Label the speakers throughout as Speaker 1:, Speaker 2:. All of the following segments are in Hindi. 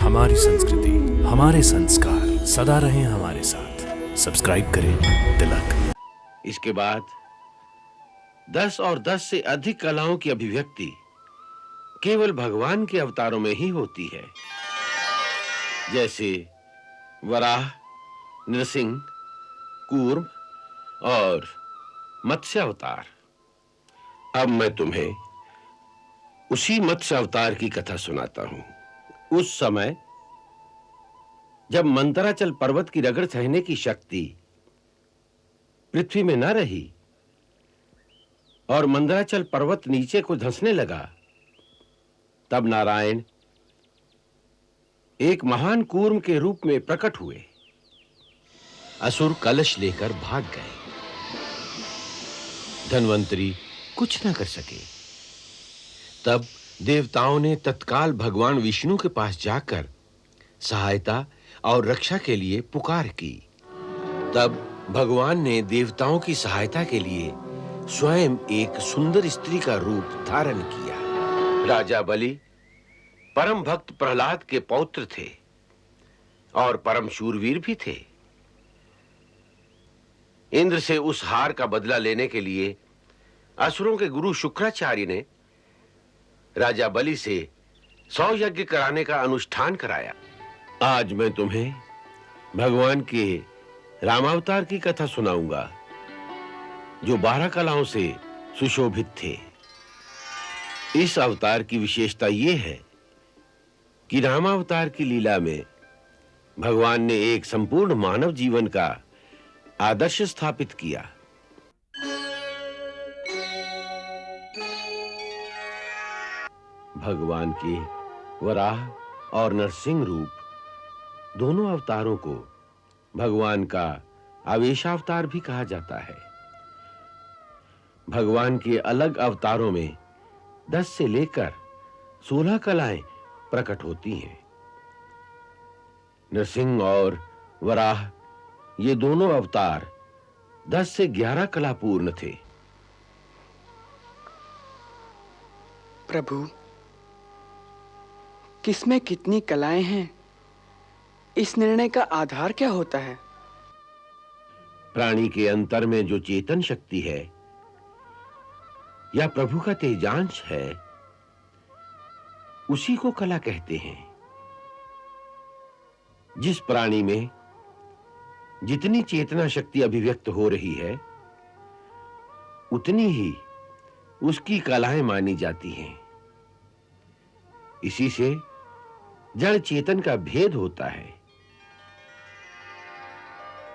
Speaker 1: हमारी संस्कृति, हमारे संस्कार सदा रहें हमारे साथ। सब्सक्राइब करें तिलक।
Speaker 2: इसके बाद 10 और 10 से अधिक कलाओं की अभिव्यक्ति केवल भगवान के अवतारों में ही होती है, जैसे वराह, नृसिंह, कूर्म और मत्स्य अवतार। अब मैं तुम्हें उसी मत्स्य अवतार की कथा सुनाता हूं। उस समय जब मंदराचल पर्वत की रगड़ सहने की शक्ति पृथ्वी में न रही और मंदराचल पर्वत नीचे को धंसने लगा, तब नारायण एक महान कूर्म के रूप में प्रकट हुए। असुर कलश लेकर भाग गए। धन्वंतरी कुछ न कर सके। तब देवताओं ने तत्काल भगवान विष्णु के पास जाकर सहायता और रक्षा के लिए पुकार की। तब भगवान ने देवताओं की सहायता के लिए स्वयं एक सुंदर स्त्री का रूप धारण किया। राजा बलि परम भक्त प्रहलाद के पौत्र थे और परम शूरवीर भी थे। इंद्र से उस हार का बदला लेने के लिए असुरों के गुरु शुक्राचार्य ने राजा बलि से 100 यज्ञ कराने का अनुष्ठान कराया। आज मैं तुम्हें भगवान के रामावतार की कथा सुनाऊंगा, जो 12 कलाओं से सुशोभित थे। इस अवतार की विशेषता यह है कि रामावतार की लीला में भगवान ने एक संपूर्ण मानव जीवन का आदर्श स्थापित किया। भगवान के वराह और नरसिंह रूप दोनों अवतारों को भगवान का आवेशावतार भी कहा जाता है। भगवान के अलग अवतारों में 10 से लेकर 16 कलाएं प्रकट होती हैं। नरसिंह और वराह ये दोनों अवतार 10 से 11 कला पूर्ण थे।
Speaker 3: प्रभु, किसमें कितनी कलाएं हैं, इस निर्णय का आधार क्या होता है?
Speaker 2: प्राणी के अंतर में जो चेतन शक्ति है या प्रभु का तेजांश है, उसी को कला कहते हैं। जिस प्राणी में जितनी चेतना शक्ति अभिव्यक्त हो रही है, उतनी ही उसकी कलाएं मानी जाती हैं। इसी से जड़ चेतन का भेद होता है।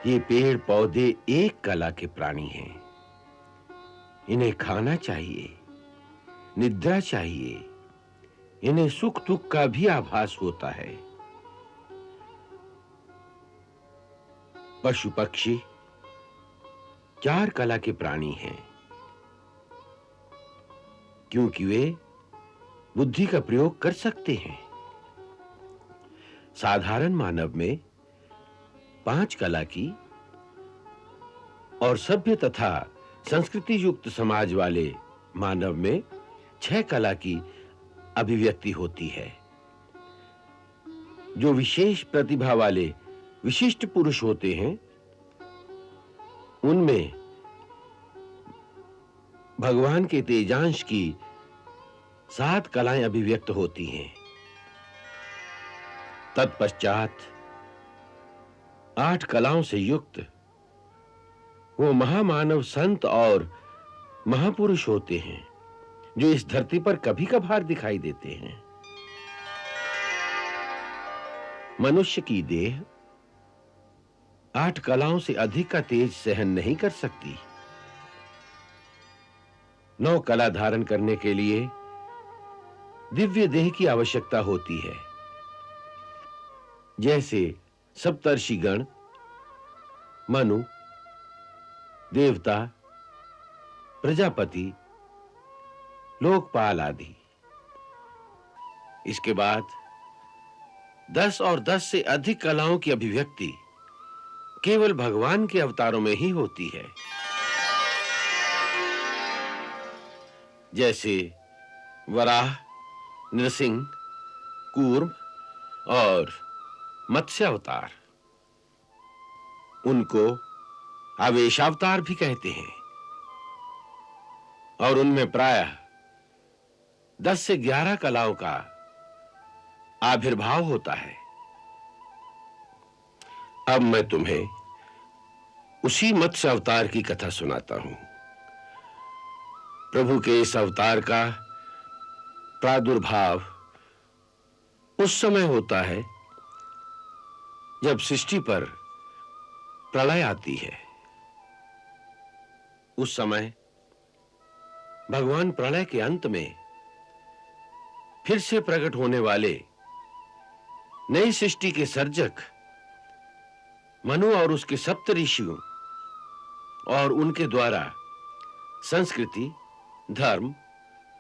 Speaker 2: ये पेड़ पौधे एक कला के प्राणी हैं। इन्हें खाना चाहिए, निद्रा चाहिए, इन्हें सुख दुख का भी आभास होता है। पशु पक्षी 4 कला के प्राणी हैं, क्योंकि वे बुद्धि का प्रयोग कर सकते हैं। साधारण मानव में 5 कला की और सभ्य तथा संस्कृति युक्त समाज वाले मानव में 6 कला की अभिव्यक्ति होती है। जो विशेष प्रतिभा वाले विशिष्ट पुरुष होते हैं, उनमें भगवान के तेजांश की 7 कलाएं अभिव्यक्त होती हैं। तत्पश्चात 8 कलाओं से युक्त वो महामानव संत और महापुरुष होते हैं, जो इस धरती पर कभी कभार दिखाई देते हैं। मनुष्य की देह 8 कलाओं से अधिक का तेज सहन नहीं कर सकती। 9 कला धारण करने के लिए दिव्य देह की आवश्यकता होती है। जैसे सप्तर्षिगण, मनु, देवता, प्रजापति, लोकपाल आदि। इसके बाद 10 और 10 से अधिक कलाओं की अभिव्यक्ति केवल भगवान के अवतारों में ही होती है। जैसे वराह, नृसिंह, कूर्म और मत्स्य अवतार। उनको आवेशावतार भी कहते हैं और उनमें प्रायः 10 से 11 कलाओं का आविर्भाव होता है। अब मैं तुम्हें उसी मत्स्य अवतार की कथा सुनाता हूं। प्रभु के इस अवतार का प्रादुर्भाव उस समय होता है जब सृष्टि पर प्रलय आती है। उस समय भगवान प्रलय के अंत में फिर से प्रकट होने वाले नई सृष्टि के सर्जक मनु और उसके सप्त ऋषियों और उनके द्वारा संस्कृति, धर्म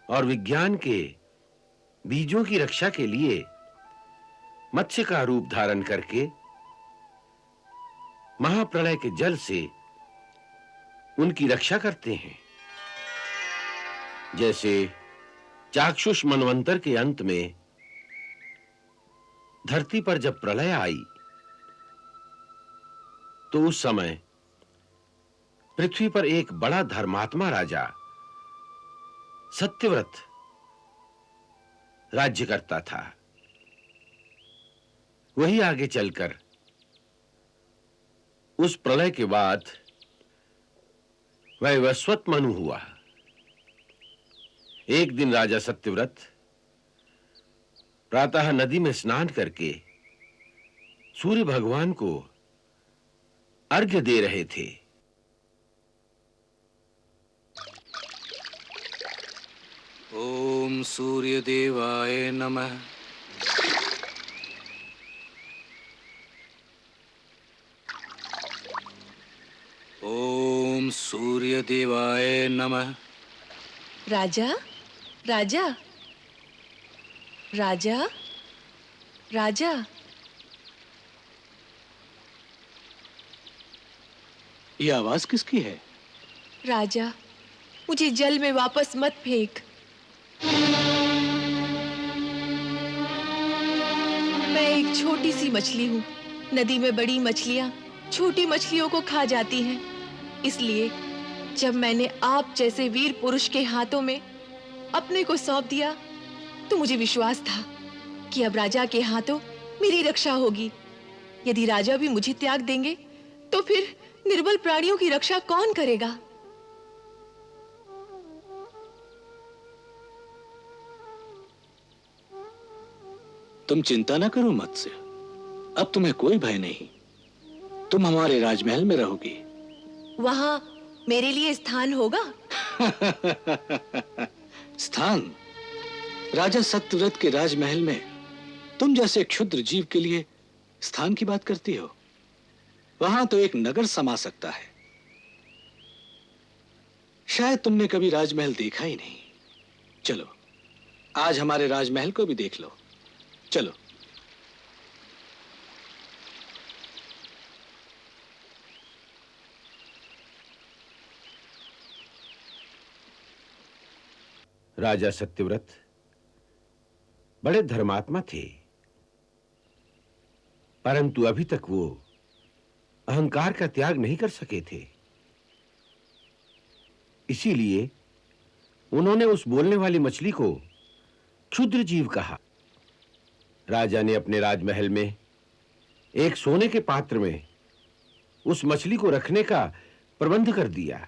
Speaker 2: और विज्ञान के बीजों की रक्षा के लिए मत्स्य का रूप धारण करके महाप्रलय के जल से उनकी रक्षा करते हैं। जैसे चाक्षुष मनवंतर के अंत में धरती पर जब प्रलय आई तो उस समय पृथ्वी पर एक बड़ा धर्मात्मा राजा सत्यव्रत राज्य करता था। वही आगे चलकर उस प्रलय के बाद वैवस्वत मनु हुआ। एक दिन राजा सत्यव्रत प्रातः नदी में स्नान करके सूर्य भगवान को अर्घ्य दे रहे थे।
Speaker 4: ओम सूर्य देवाय नमः। ओम सूर्य देवाय नमः।
Speaker 5: राजा, राजा, राजा, राजा।
Speaker 4: ये आवाज किसकी है?
Speaker 5: राजा, मुझे जल में वापस मत फेंक। मैं एक छोटी सी मछली हूँ। नदी में बड़ी मछलियाँ छोटी मछलियों को खा जाती हैं। इसलिए जब मैंने आप जैसे वीर पुरुष के हाथों में अपने को सौंप दिया तो मुझे विश्वास था कि अब राजा के हाथों मेरी रक्षा होगी। यदि राजा भी मुझे त्याग देंगे तो फिर निर्बल प्राणियों की रक्षा कौन करेगा?
Speaker 4: तुम चिंता ना करो मत्स्य, अब तुम्हें कोई भय नहीं। तुम हमारे राजमहल में रहोगी।
Speaker 5: वहां मेरे लिए स्थान होगा?
Speaker 4: स्थान? राजा सत्यव्रत के राजमहल में तुम जैसे क्षुद्र जीव के लिए स्थान की बात करती हो? वहां तो एक नगर समा सकता है। शायद तुमने कभी राजमहल देखा ही नहीं। चलो, आज हमारे राजमहल को भी देख लो। चलो।
Speaker 2: राजा सत्यव्रत बड़े धर्मात्मा थे, परंतु अभी तक वो अहंकार का त्याग नहीं कर सके थे। इसीलिए उन्होंने उस बोलने वाली मछली को क्षुद्र जीव कहा। राजा ने अपने राजमहल में एक सोने के पात्र में उस मछली को रखने का प्रबंध कर दिया।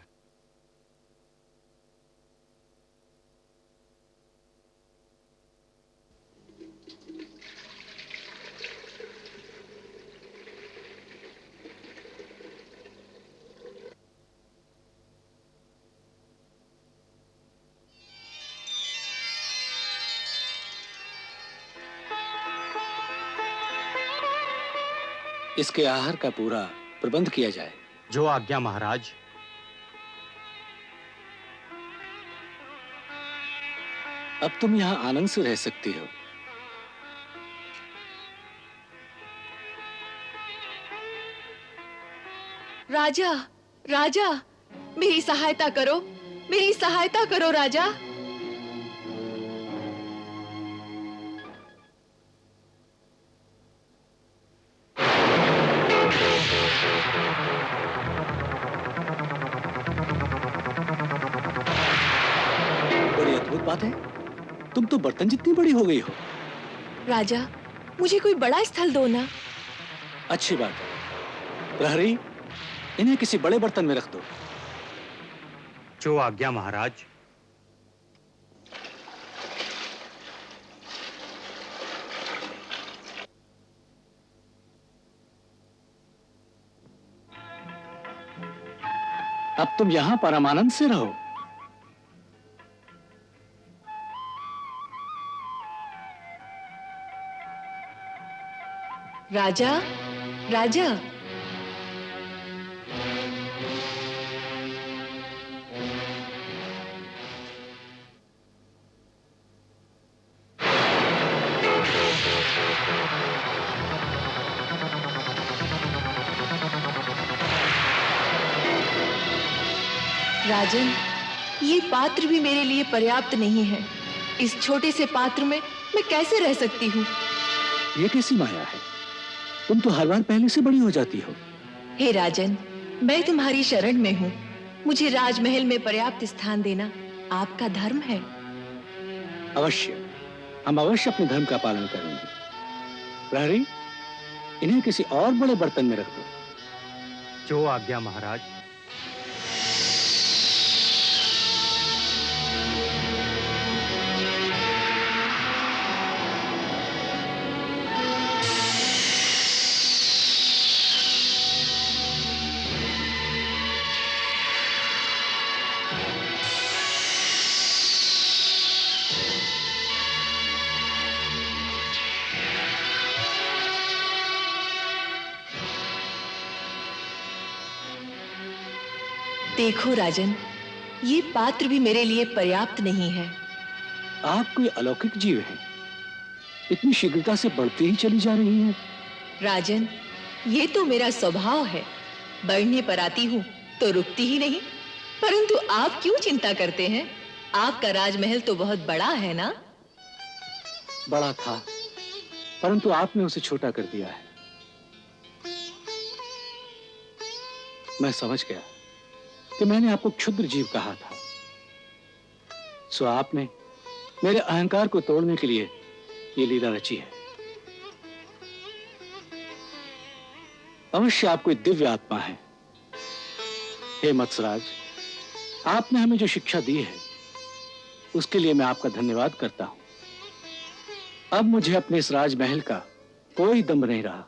Speaker 4: इसके आहार का पूरा प्रबंध किया जाए।
Speaker 6: जो आज्ञा महाराज।
Speaker 4: अब तुम यहां आनंद से रह सकती हो।
Speaker 5: राजा, राजा, मेरी सहायता करो, मेरी सहायता करो राजा।
Speaker 4: बात है? तुम तो बर्तन जितनी बड़ी हो गई हो।
Speaker 5: राजा, मुझे कोई बड़ा स्थल दो ना।
Speaker 4: अच्छी बात है। प्रहरी, इन्हें किसी बड़े बर्तन में रख दो।
Speaker 6: जो आज्ञा महाराज।
Speaker 4: अब तुम यहां परमानंद से रहो।
Speaker 5: राजा, राजा। राजन, ये पात्र भी मेरे लिए पर्याप्त नहीं है। इस छोटे से पात्र में मैं कैसे रह सकती हूँ?
Speaker 4: ये कैसी माया है? तुम तो हर बार पहले से बड़ी हो जाती हो।
Speaker 5: हे राजन, मैं तुम्हारी शरण में हूँ। मुझे राजमहल में पर्याप्त स्थान देना आपका धर्म है।
Speaker 4: अवश्य, हम अवश्य अपने धर्म का पालन करेंगे। प्रहरी, इन्हें किसी और बड़े बर्तन में रख दो।
Speaker 6: जो आज्ञा महाराज।
Speaker 5: देखो राजन, ये पात्र भी मेरे लिए पर्याप्त नहीं है।
Speaker 4: आप कोई अलौकिक जीव हैं। इतनी शीघ्रता से बढ़ती ही चली जा रही हैं।
Speaker 5: राजन, ये तो मेरा स्वभाव है। बढ़ने पर आती हूँ तो रुकती ही नहीं। परंतु आप क्यों चिंता करते हैं? आपका राजमहल तो बहुत बड़ा है ना?
Speaker 4: बड़ा था, परंतु आपने उसे छोटा कर दिया है। मैं समझ गया कि मैंने आपको क्षुद्र जीव कहा था। सो आपने मेरे अहंकार को तोड़ने के लिए ये लीला रची है। अवश्य आप कोई दिव्य आत्मा है। हे मत्सराज, आपने हमें जो शिक्षा दी है उसके लिए मैं आपका धन्यवाद करता हूं। अब मुझे अपने इस राजमहल का कोई दम नहीं रहा।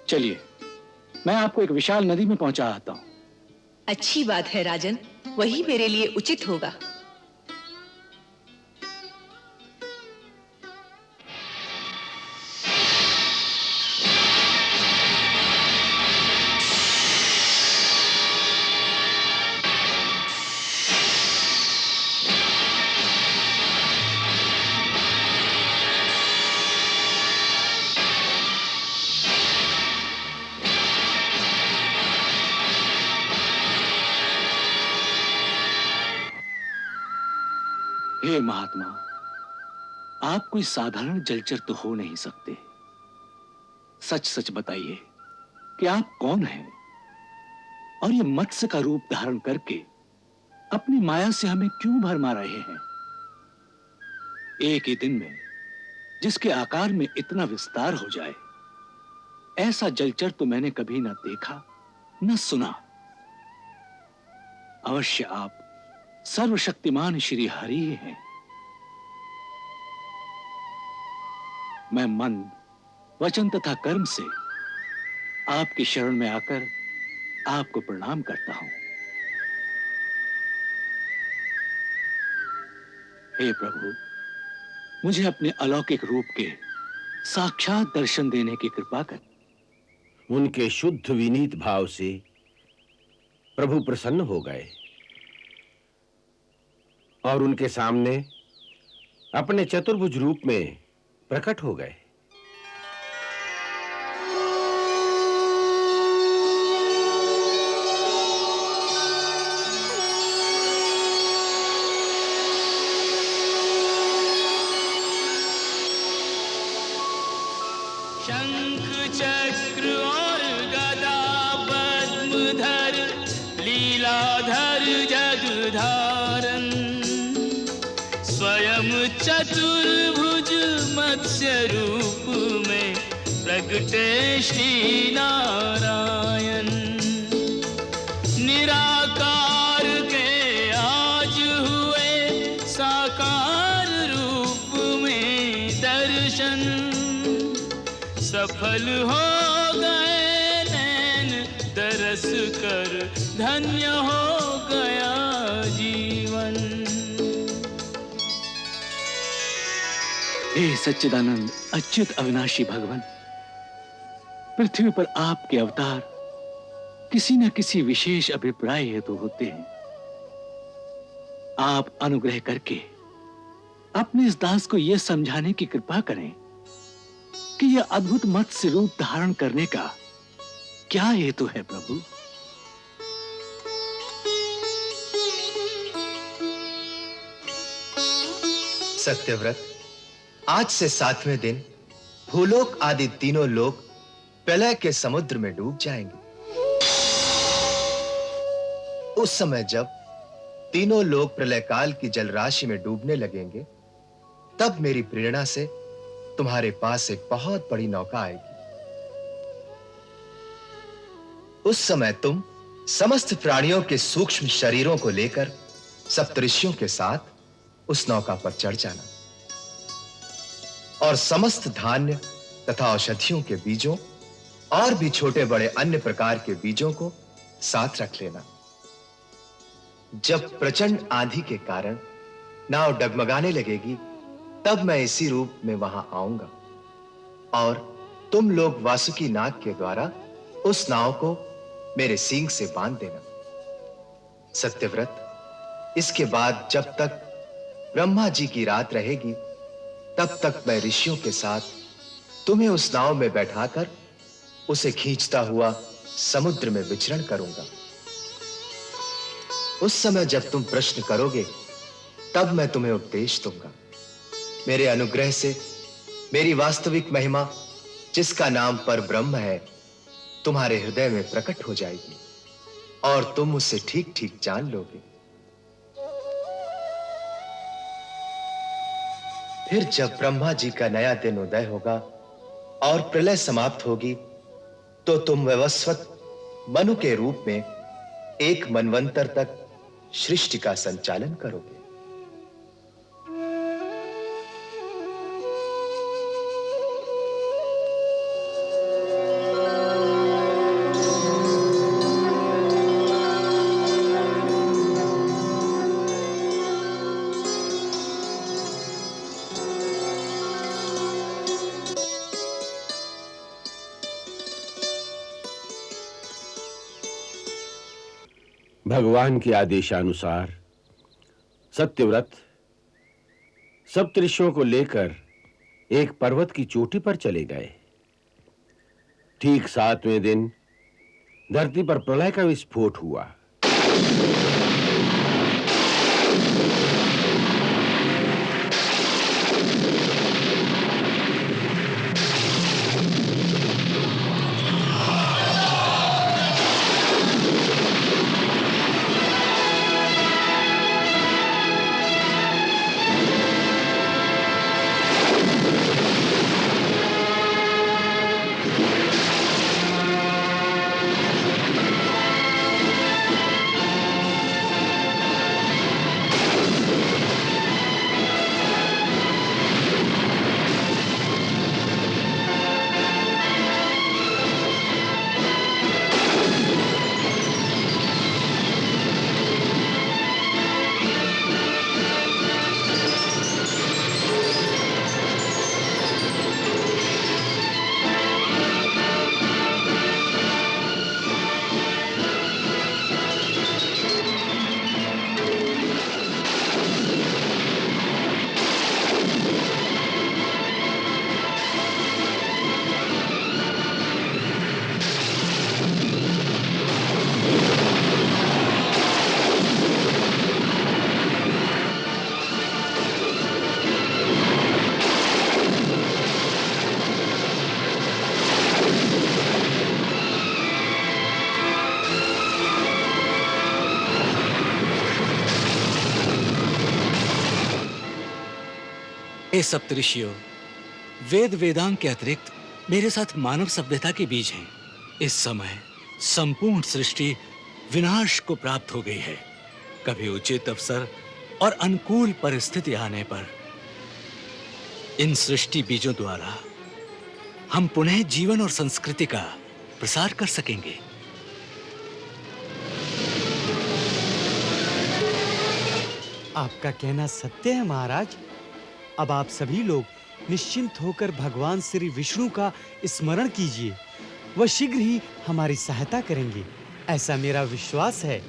Speaker 4: चलिए, मैं आपको एक विशाल नदी में पहुंचा आता हूं।
Speaker 5: अच्छी बात है राजन, वही मेरे लिए उचित होगा।
Speaker 4: हे महात्मा, आप कोई साधारण जलचर तो हो नहीं सकते। सच सच बताइए कि आप कौन हैं और ये मत्स्य का रूप धारण करके अपनी माया से हमें क्यों भरमा रहे हैं? एक ही दिन में जिसके आकार में इतना विस्तार हो जाए, ऐसा जलचर तो मैंने कभी ना देखा न सुना। अवश्य आप सर्वशक्तिमान श्री हरि हैं। मैं मन, वचन तथा कर्म से आपकी शरण में आकर आपको प्रणाम करता हूं। हे प्रभु, मुझे अपने अलौकिक रूप के साक्षात दर्शन देने की कृपा कर।
Speaker 2: उनके शुद्ध विनीत भाव से प्रभु प्रसन्न हो गए और उनके सामने अपने चतुर्भुज रूप में प्रकट हो गए।
Speaker 7: शंख चक्र और गदा पद्मधर लीलाधर जगधार चतुर्भुज मत्स्य रूप में प्रगटे श्री नारायण। निराकार के आज हुए साकार रूप में दर्शन। सफल हो गए नैन दरस कर, धन्य हो गया जीवन।
Speaker 4: हे सच्चिदानंद अच्युत अविनाशी भगवान, पृथ्वी पर आपके अवतार किसी न किसी विशेष अभिप्राय हेतु होते हैं। आप अनुग्रह करके अपने इस दास को यह समझाने की कृपा करें कि यह अद्भुत मत्स्य रूप धारण करने का क्या हेतु है प्रभु।
Speaker 8: सत्यव्रत, आज से 7वें दिन भूलोक आदि तीनों लोक प्रलय के समुद्र में डूब जाएंगे। उस समय जब तीनों लोग प्रलय काल की जलराशि में डूबने लगेंगे, तब मेरी प्रेरणा से तुम्हारे पास एक बहुत बड़ी नौका आएगी। उस समय तुम समस्त प्राणियों के सूक्ष्म शरीरों को लेकर सप्तऋषियों के साथ उस नौका पर चढ़ जाना और समस्त धान्य तथा औषधियों के बीजों और भी छोटे बड़े अन्य प्रकार के बीजों को साथ रख लेना। जब प्रचंड आंधी के कारण नाव डगमगाने लगेगी, तब मैं इसी रूप में वहां आऊंगा और तुम लोग वासुकी नाग के द्वारा उस नाव को मेरे सींग से बांध देना। सत्यव्रत, इसके बाद जब तक ब्रह्मा जी की रात रहेगी, तब तक मैं ऋषियों के साथ तुम्हें उस नाव में बैठाकर उसे खींचता हुआ समुद्र में विचरण करूंगा। उस समय जब तुम प्रश्न करोगे, तब मैं तुम्हें उपदेश दूंगा। मेरे अनुग्रह से मेरी वास्तविक महिमा, जिसका नाम पर ब्रह्म है, तुम्हारे हृदय में प्रकट हो जाएगी और तुम उसे ठीक ठीक जान लोगे। फिर जब ब्रह्मा जी का नया दिन उदय होगा और प्रलय समाप्त होगी, तो तुम वैवस्वत मनु के रूप में एक मनवंतर तक सृष्टि का संचालन करोगे।
Speaker 2: भगवान के आदेशानुसार सत्यव्रत सप्तऋषियों को लेकर एक पर्वत की चोटी पर चले गए। ठीक 7वें दिन धरती पर प्रलय का विस्फोट हुआ।
Speaker 4: सप्तऋषियों, वेद वेदांग के अतिरिक्त मेरे साथ मानव सभ्यता के बीज हैं। इस समय संपूर्ण सृष्टि विनाश को प्राप्त हो गई है। कभी उचित अवसर और अनुकूल परिस्थिति आने पर इन सृष्टि बीजों द्वारा हम पुनः जीवन और संस्कृति का प्रसार कर सकेंगे।
Speaker 6: आपका कहना सत्य है महाराज। अब आप सभी लोग निश्चिंत होकर भगवान श्री विष्णु का स्मरण कीजिए। वह शीघ्र ही हमारी सहायता करेंगे, ऐसा मेरा विश्वास है।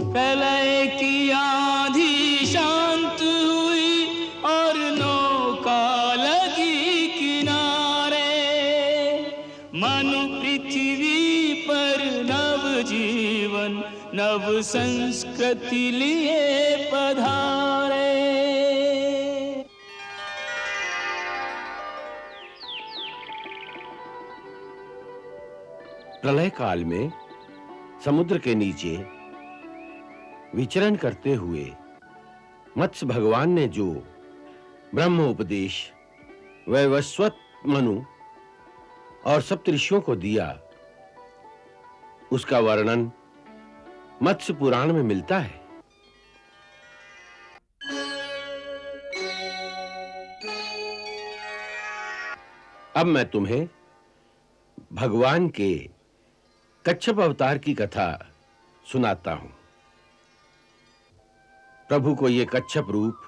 Speaker 7: प्रलय की आंधी शांत हुई और नौका लगी किनारे। मनु पृथ्वी पर नव जीवन नव संस्कृति लिए पधारे।
Speaker 2: प्रलय काल में समुद्र के नीचे विचरण करते हुए मत्स्य भगवान ने जो ब्रह्म उपदेश वैवस्वत मनु और सप्तऋषियों को दिया, उसका वर्णन मत्स्य पुराण में मिलता है। अब मैं तुम्हें भगवान के कच्छप अवतार की कथा सुनाता हूं। प्रभु को यह कच्छप रूप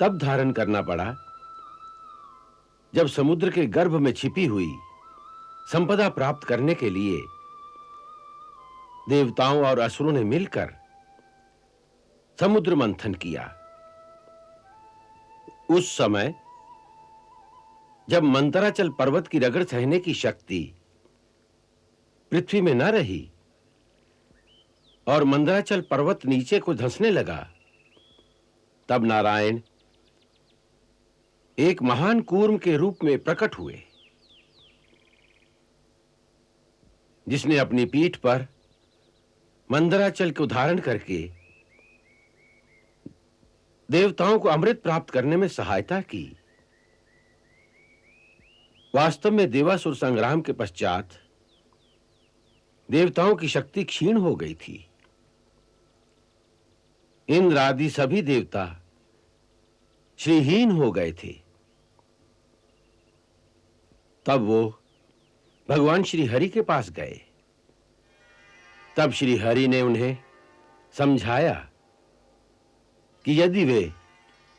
Speaker 2: तब धारण करना पड़ा जब समुद्र के गर्भ में छिपी हुई संपदा प्राप्त करने के लिए देवताओं और असुरों ने मिलकर समुद्र मंथन किया। उस समय जब मंदराचल पर्वत की रगड़ सहने की शक्ति पृथ्वी में न रही और मंदराचल पर्वत नीचे को धंसने लगा, तब नारायण एक महान कूर्म के रूप में प्रकट हुए, जिसने अपनी पीठ पर मंदराचल को धारण करके देवताओं को अमृत प्राप्त करने में सहायता की। वास्तव में देवासुर संग्राम के पश्चात देवताओं की शक्ति क्षीण हो गई थी। इंद्र आदि सभी देवता श्रीहीन हो गए थे। तब वो भगवान श्री हरि के पास गए। तब श्री हरि ने उन्हें समझाया कि यदि वे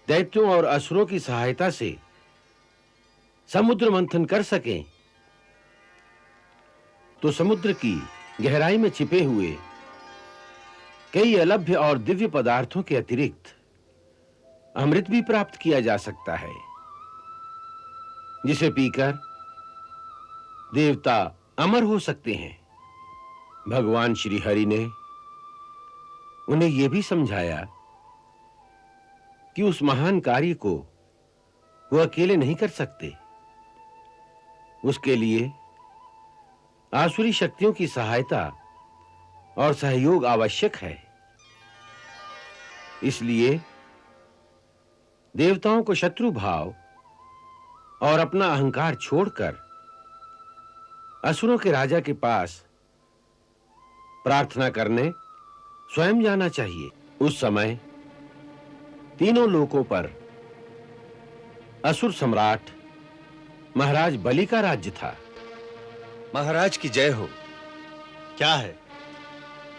Speaker 2: दैत्यों और असुरों की सहायता से समुद्र मंथन कर सकें तो समुद्र की गहराई में छिपे हुए कई अलभ्य और दिव्य पदार्थों के अतिरिक्त अमृत भी प्राप्त किया जा सकता है, जिसे पीकर देवता अमर हो सकते हैं। भगवान श्री हरि ने उन्हें यह भी समझाया कि उस महान कार्य को वो अकेले नहीं कर सकते। उसके लिए आसुरी शक्तियों की सहायता और सहयोग आवश्यक है। इसलिए देवताओं को शत्रु भाव और अपना अहंकार छोड़कर असुरों के राजा के पास प्रार्थना करने स्वयं जाना चाहिए। उस समय तीनों लोकों पर असुर सम्राट महाराज बलि का राज्य था।
Speaker 9: महाराज की जय हो।
Speaker 6: क्या है?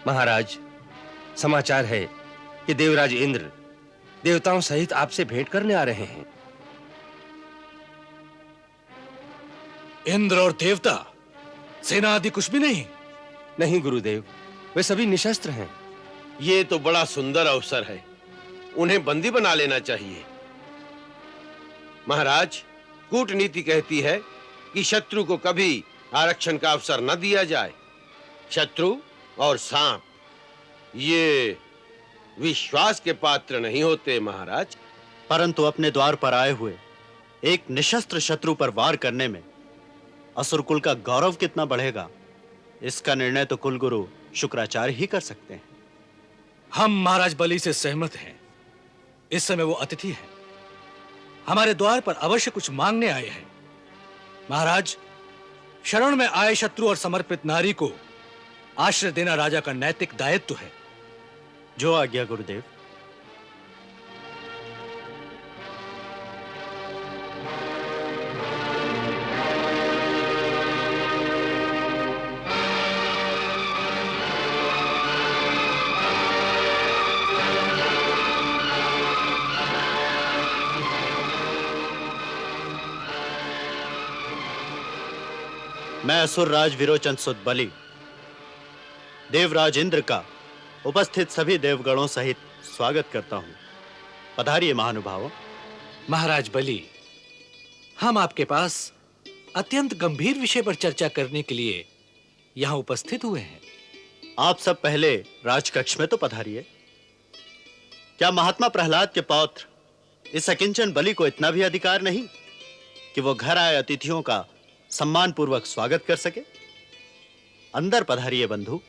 Speaker 9: महाराज, समाचार है कि देवराज इंद्र देवताओं सहित आपसे भेंट करने आ रहे हैं।
Speaker 1: इंद्र और देवता, सेना आदि कुछ भी नहीं?
Speaker 9: नहीं गुरुदेव, वे सभी निशस्त्र हैं।
Speaker 2: ये तो बड़ा सुंदर अवसर है, उन्हें बंदी बना लेना चाहिए। महाराज, कूटनीति कहती है कि शत्रु को कभी आरक्षण का अवसर न दिया जाए। शत्रु और सांप ये विश्वास के पात्र नहीं होते महाराज।
Speaker 6: परंतु अपने द्वार पर आए हुए एक निशस्त्र शत्रु पर वार करने में असुरकुल का गौरव कितना बढ़ेगा, इसका निर्णय तो कुलगुरु शुक्राचार्य ही कर सकते हैं।
Speaker 1: हम महाराज बलि से सहमत हैं। इस समय वो अतिथि हैं, हमारे द्वार पर अवश्य कुछ मांगने आए हैं। महाराज, शरण में आए शत्रु और समर्पित नारी को आश्रय देना राजा का नैतिक दायित्व है।
Speaker 6: जो आज्ञा गुरुदेव। मैं असुरराज विरोचन सुत बलि देवराज इंद्र का उपस्थित सभी देवगणों सहित स्वागत करता हूं। पधारिए महानुभावों।
Speaker 1: महाराज बलि, हम आपके पास अत्यंत गंभीर विषय पर चर्चा करने के लिए यहां उपस्थित हुए हैं।
Speaker 6: आप सब पहले राजकक्ष में तो पधारिए। क्या महात्मा प्रहलाद के पौत्र इस अकिंचन बलि को इतना भी अधिकार नहीं कि वो घर आए अतिथियों का सम्मान पूर्वक स्वागत कर सके? अंदर पधारिए बंधु।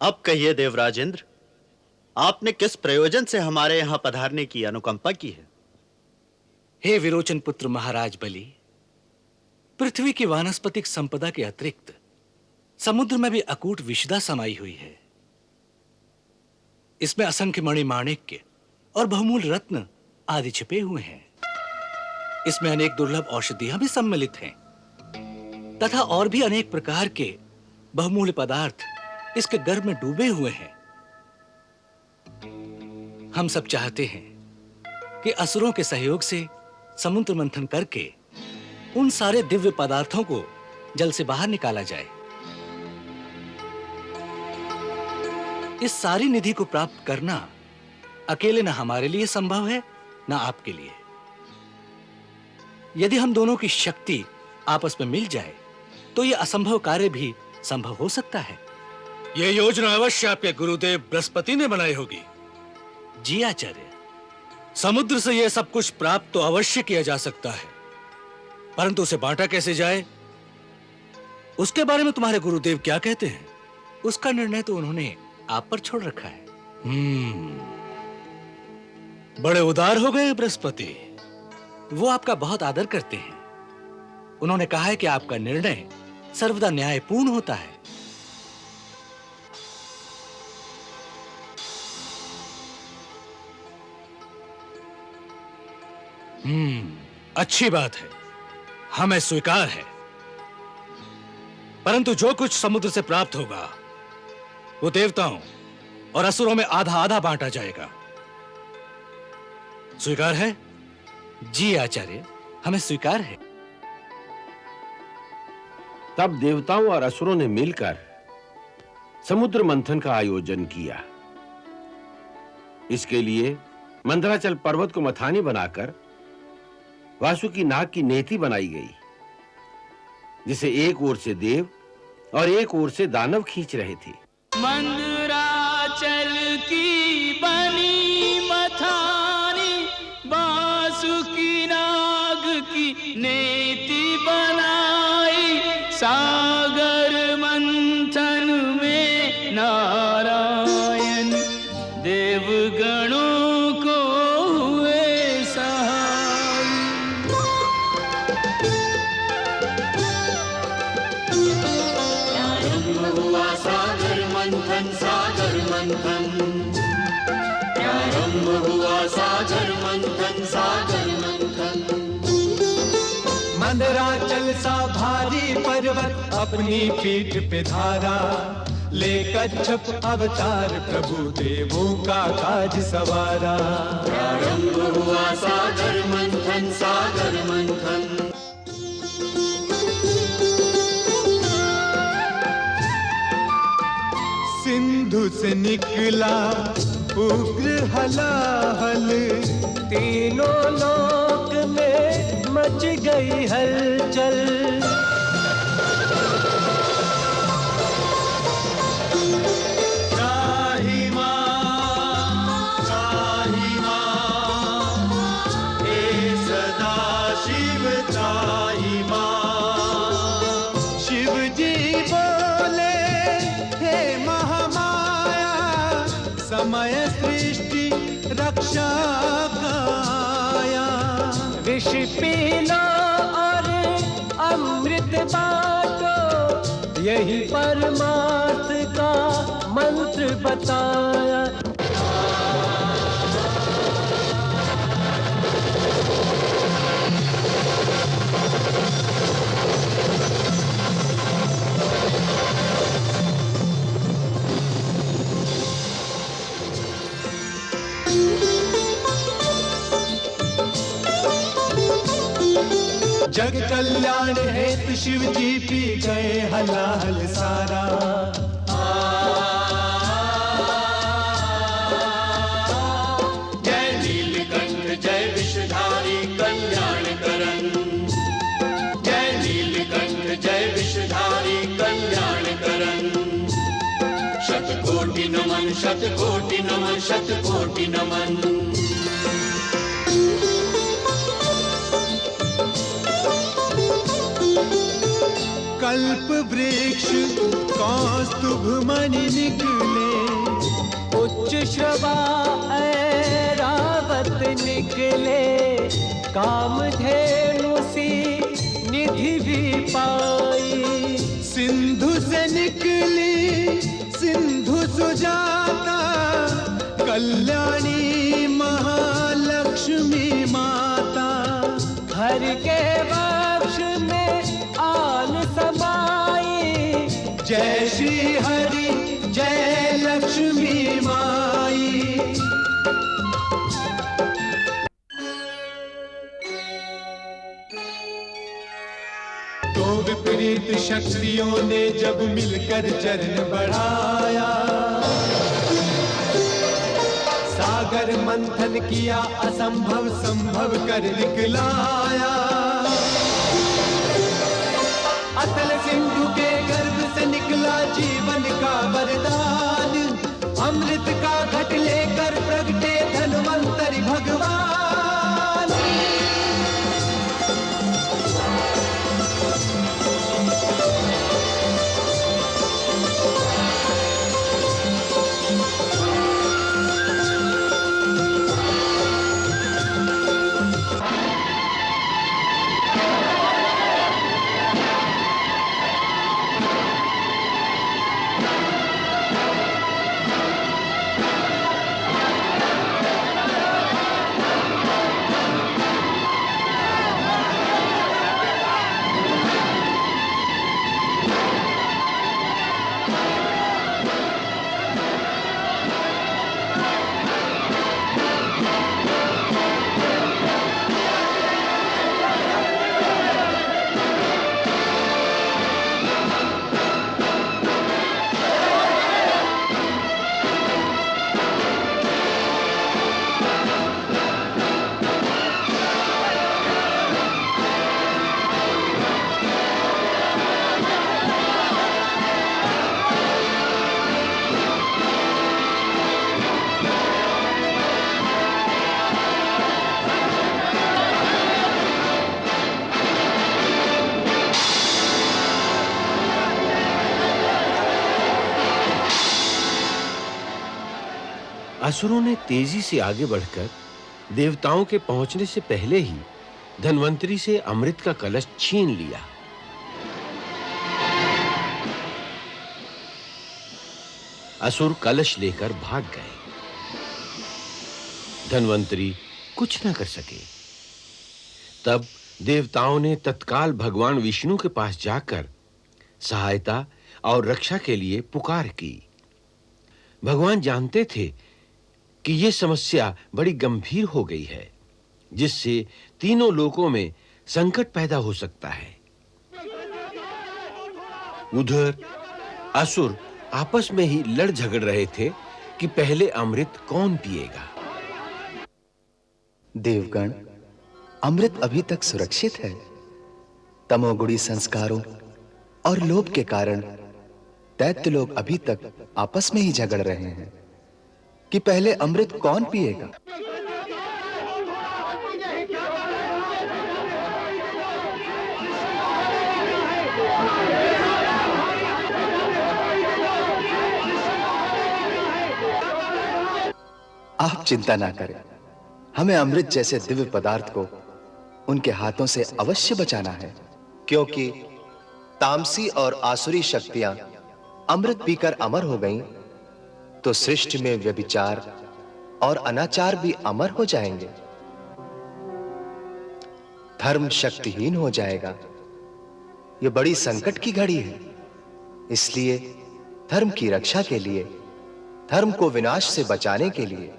Speaker 6: अब कहिए देवराज इंद्र, आपने किस प्रयोजन से हमारे यहां पधारने की अनुकंपा की है?
Speaker 1: हे विरोचन पुत्र महाराज बलि, पृथ्वी की वानस्पतिक संपदा के अतिरिक्त समुद्र में भी अकूट विशदा समाई हुई है। इसमें असंख्य मणिमाणिक्य और बहुमूल्य रत्न आदि छिपे हुए हैं। इसमें अनेक दुर्लभ औषधियां भी सम्मिलित हैं तथा और भी अनेक प्रकार के बहुमूल्य पदार्थ इसके गर्भ में डूबे हुए हैं। हम सब चाहते हैं कि असुरों के सहयोग से समुद्र मंथन करके उन सारे दिव्य पदार्थों को जल से बाहर निकाला जाए। इस सारी निधि को प्राप्त करना अकेले न हमारे लिए संभव है न आपके लिए। यदि हम दोनों की शक्ति आपस में मिल जाए तो यह असंभव कार्य भी संभव हो सकता है।
Speaker 10: यह योजना अवश्य आपके गुरुदेव बृहस्पति ने बनाई होगी।
Speaker 1: जी आचार्य।
Speaker 10: समुद्र से यह सब कुछ प्राप्त तो अवश्य किया जा सकता है, परंतु उसे बांटा कैसे जाए, उसके बारे में तुम्हारे गुरुदेव क्या कहते हैं?
Speaker 1: उसका निर्णय तो उन्होंने आप पर छोड़ रखा है।
Speaker 10: बड़े उदार हो गए बृहस्पति।
Speaker 1: वो आपका बहुत आदर करते हैं। उन्होंने कहा है कि आपका निर्णय सर्वदा न्यायपूर्ण होता है।
Speaker 10: अच्छी बात है, हमें स्वीकार है। परंतु जो कुछ समुद्र से प्राप्त होगा वो देवताओं और असुरों में आधा आधा बांटा जाएगा। स्वीकार है?
Speaker 1: जी आचार्य, हमें स्वीकार है।
Speaker 2: तब देवताओं और असुरों ने मिलकर समुद्र मंथन का आयोजन किया। इसके लिए मंदराचल पर्वत को मथानी बनाकर वासुकी नाग की नेति बनाई गई, जिसे एक ओर से देव और एक ओर से दानव खींच रहे थे।
Speaker 7: मंदराचल की बनी मथानी, वासुकी नाग की नेति बनाई, सागर मंथन में नारायण देवगणों को हुए सहाय। प्रारंभ हुआ सागर मंथन, सागर मंथन, प्रारंभ हुआ सागर मंथन, सागर मंथन।
Speaker 11: मंदराचल सा भारी पर्वत अपनी पीठ पे धारा, ले कच्छप अवतार प्रभु देवों का काज सवारा।
Speaker 7: प्रारंभ हुआ सागर मंथन, सागर मंथन।
Speaker 11: सिंधु से निकला उग्र हलाहल, तीनों लोक में मच गई हलचल। त्राहि मां, त्राहि मां, हे सदा शिव त्राहि मां। शिव जी बोले, हे महामाया, समय सृष्टि रक्षा काया। विष पी लो और अमृत बाटो, यही परमार्थ का मंत्र बताया। जग कल्याण हेतु शिव जी पी गए हलाहल सारा।
Speaker 7: जय नीलकंठ जय विषधारी कल्याण करन, जय नीलकंठ जय विषधारी कल्याण करन। शतकोटि नमन, शतकोटि नमन, शतकोटि नमन।
Speaker 11: कल्प वृक्ष कौस्तुभ मणि निकले,
Speaker 7: उच्च श्रवा ऐरावत निकले। कामधेनु सी निधि भी पाई,
Speaker 11: सिंधु से निकली सिंधु सुजाता, कल्याणी महालक्ष्मी माता।
Speaker 7: हर के वक्ष में आन समाई,
Speaker 11: जय श्री हरि जय लक्ष्मी माई। तो विपरीत शक्तियों ने जब मिलकर चरण बढ़ाया, सागर मंथन किया असंभव संभव कर दिखलाया। अतल सिंधु के गर्भ से निकला जीवन का वरदान, अमृत का घट लेकर प्रगटे धन्वंतरि भगवान।
Speaker 2: असुरों ने तेजी से आगे बढ़कर देवताओं के पहुंचने से पहले ही धन्वंतरी से अमृत का कलश छीन लिया। असुर कलश लेकर भाग गए। धन्वंतरी कुछ न कर सके। तब देवताओं ने तत्काल भगवान विष्णु के पास जाकर सहायता और रक्षा के लिए पुकार की। भगवान जानते थे कि यह समस्या बड़ी गंभीर हो गई है, जिससे तीनों लोकों में संकट पैदा हो सकता है। उधर असुर आपस में ही लड़ झगड़ रहे थे कि पहले अमृत कौन पिएगा।
Speaker 8: देवगण, अमृत अभी तक सुरक्षित है। तमोगुणी संस्कारों और लोभ के कारण दैत्य लोग अभी तक आपस में ही झगड़ रहे हैं कि पहले अमृत कौन पिएगा। आप चिंता ना करें, हमें अमृत जैसे दिव्य पदार्थ को उनके हाथों से अवश्य बचाना है, क्योंकि तामसी और आसुरी शक्तियां अमृत पीकर अमर हो गईं, तो सृष्टि में व्यभिचार और अनाचार भी अमर हो जाएंगे। धर्म शक्तिहीन हो जाएगा। यह बड़ी संकट की घड़ी है। इसलिए धर्म की रक्षा के लिए, धर्म को विनाश से बचाने के लिए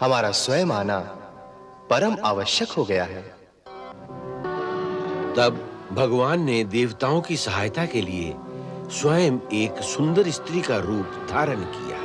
Speaker 8: हमारा स्वयं आना परम आवश्यक हो गया है।
Speaker 2: तब भगवान ने देवताओं की सहायता के लिए स्वयं एक सुंदर स्त्री का रूप धारण किया।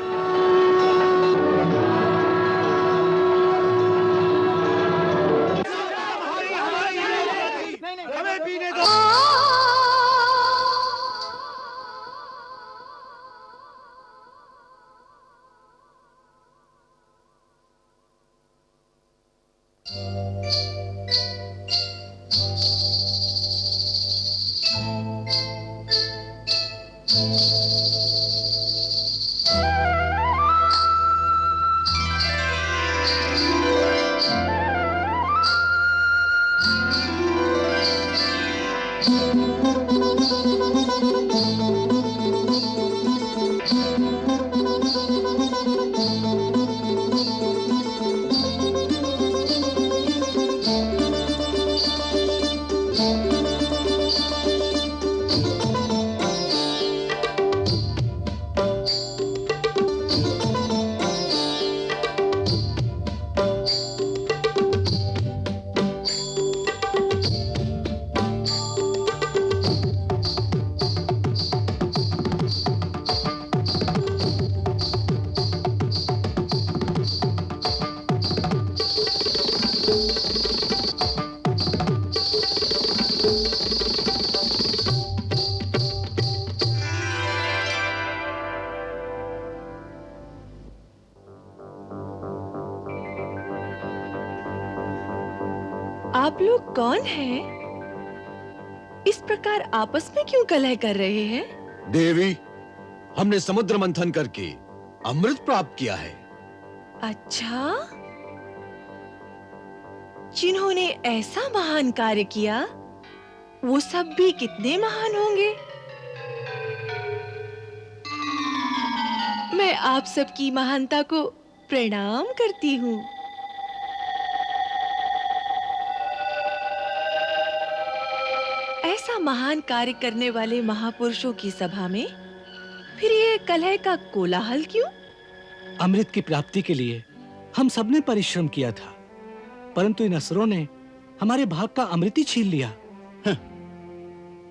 Speaker 5: आप लोग कौन हैं? इस प्रकार आपस में क्यों कलह कर रहे हैं?
Speaker 10: देवी, हमने समुद्र मंथन करके अमृत प्राप्त किया है।
Speaker 5: अच्छा, जिन्होंने ऐसा महान कार्य किया, वो सब भी कितने महान होंगे। मैं आप सबकी महानता को प्रणाम करती हूँ। ऐसा महान कार्य करने वाले महापुरुषों की सभा में फिर ये कलह का कोलाहल क्यों?
Speaker 1: अमृत की प्राप्ति के लिए हम सबने परिश्रम किया था, परंतु इन असुरों ने हमारे भाग का अमृत ही छीन लिया।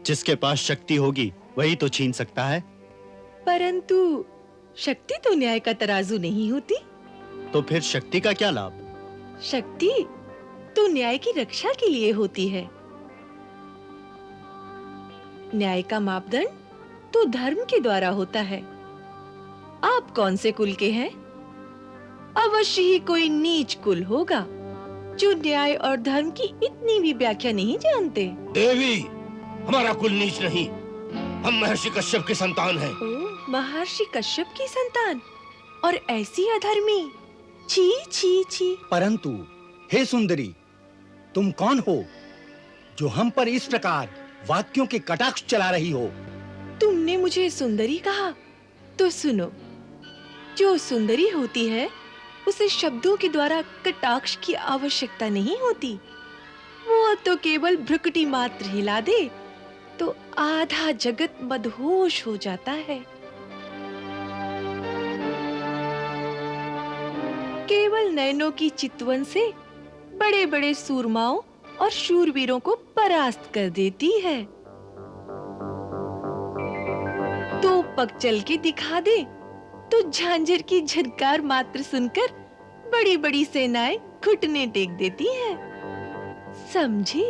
Speaker 6: जिसके पास शक्ति होगी वही तो छीन सकता है।
Speaker 5: परंतु शक्ति तो न्याय का तराजू नहीं होती।
Speaker 6: तो फिर शक्ति का क्या लाभ?
Speaker 5: शक्ति तो न्याय की रक्षा के लिए होती है। न्याय का मापदंड तो धर्म के द्वारा होता है। आप कौन से कुल के हैं? अवश्य ही कोई नीच कुल होगा जो न्याय और धर्म की इतनी भी व्याख्या नहीं जानते।
Speaker 9: देवी, हमारा कुल नीच नहीं, हम महर्षि कश्यप की संतान हैं।
Speaker 5: महर्षि कश्यप की संतान? और ऐसी अधर्मी, छी छी छी।
Speaker 10: परंतु हे सुंदरी, तुम कौन हो जो हम पर इस प्रकार वाक्यों के कटाक्ष चला रही हो?
Speaker 5: तुमने मुझे सुंदरी कहा, तो सुनो। जो सुंदरी होती है उसे शब्दों के द्वारा कटाक्ष की आवश्यकता नहीं होती। वो तो केवल भ्रुकुटी मात्र हिला दे तो आधा जगत मदहोश हो जाता है। केवल नयनों की चितवन से बड़े-बड़े सूरमाओं और शूरवीरों को परास्त कर देती है। तो पग चल के दिखा दे तो झांझर की झनकार मात्र सुनकर बड़ी-बड़ी सेनाएं घुटने टेक देती हैं। समझी?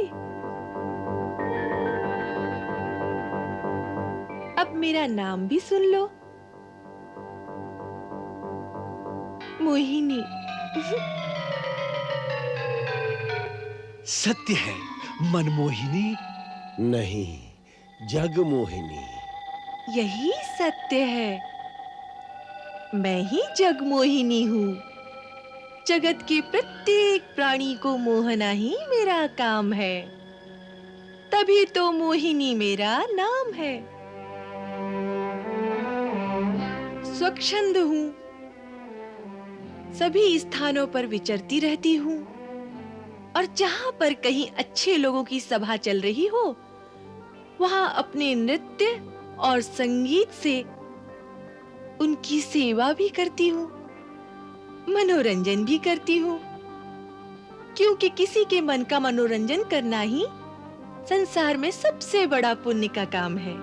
Speaker 5: अब मेरा नाम भी सुन लो, मोहिनी।
Speaker 10: सत्य है मनमोहिनी?
Speaker 2: नहीं, जगमोहिनी।
Speaker 5: यही सत्य है। मैं ही जगमोहिनी हूँ। जगत के प्रत्येक प्राणी को मोहना ही मेरा काम है। तभी तो मोहिनी मेरा नाम है। स्वच्छंद हूँ, सभी स्थानों पर विचरती रहती हूँ और जहाँ पर कहीं अच्छे लोगों की सभा चल रही हो, वहाँ अपने नृत्य और संगीत से उनकी सेवा भी करती हूँ, मनोरंजन भी करती हूँ, क्योंकि किसी के मन का मनोरंजन करना ही संसार में सबसे बड़ा पुण्य का काम है।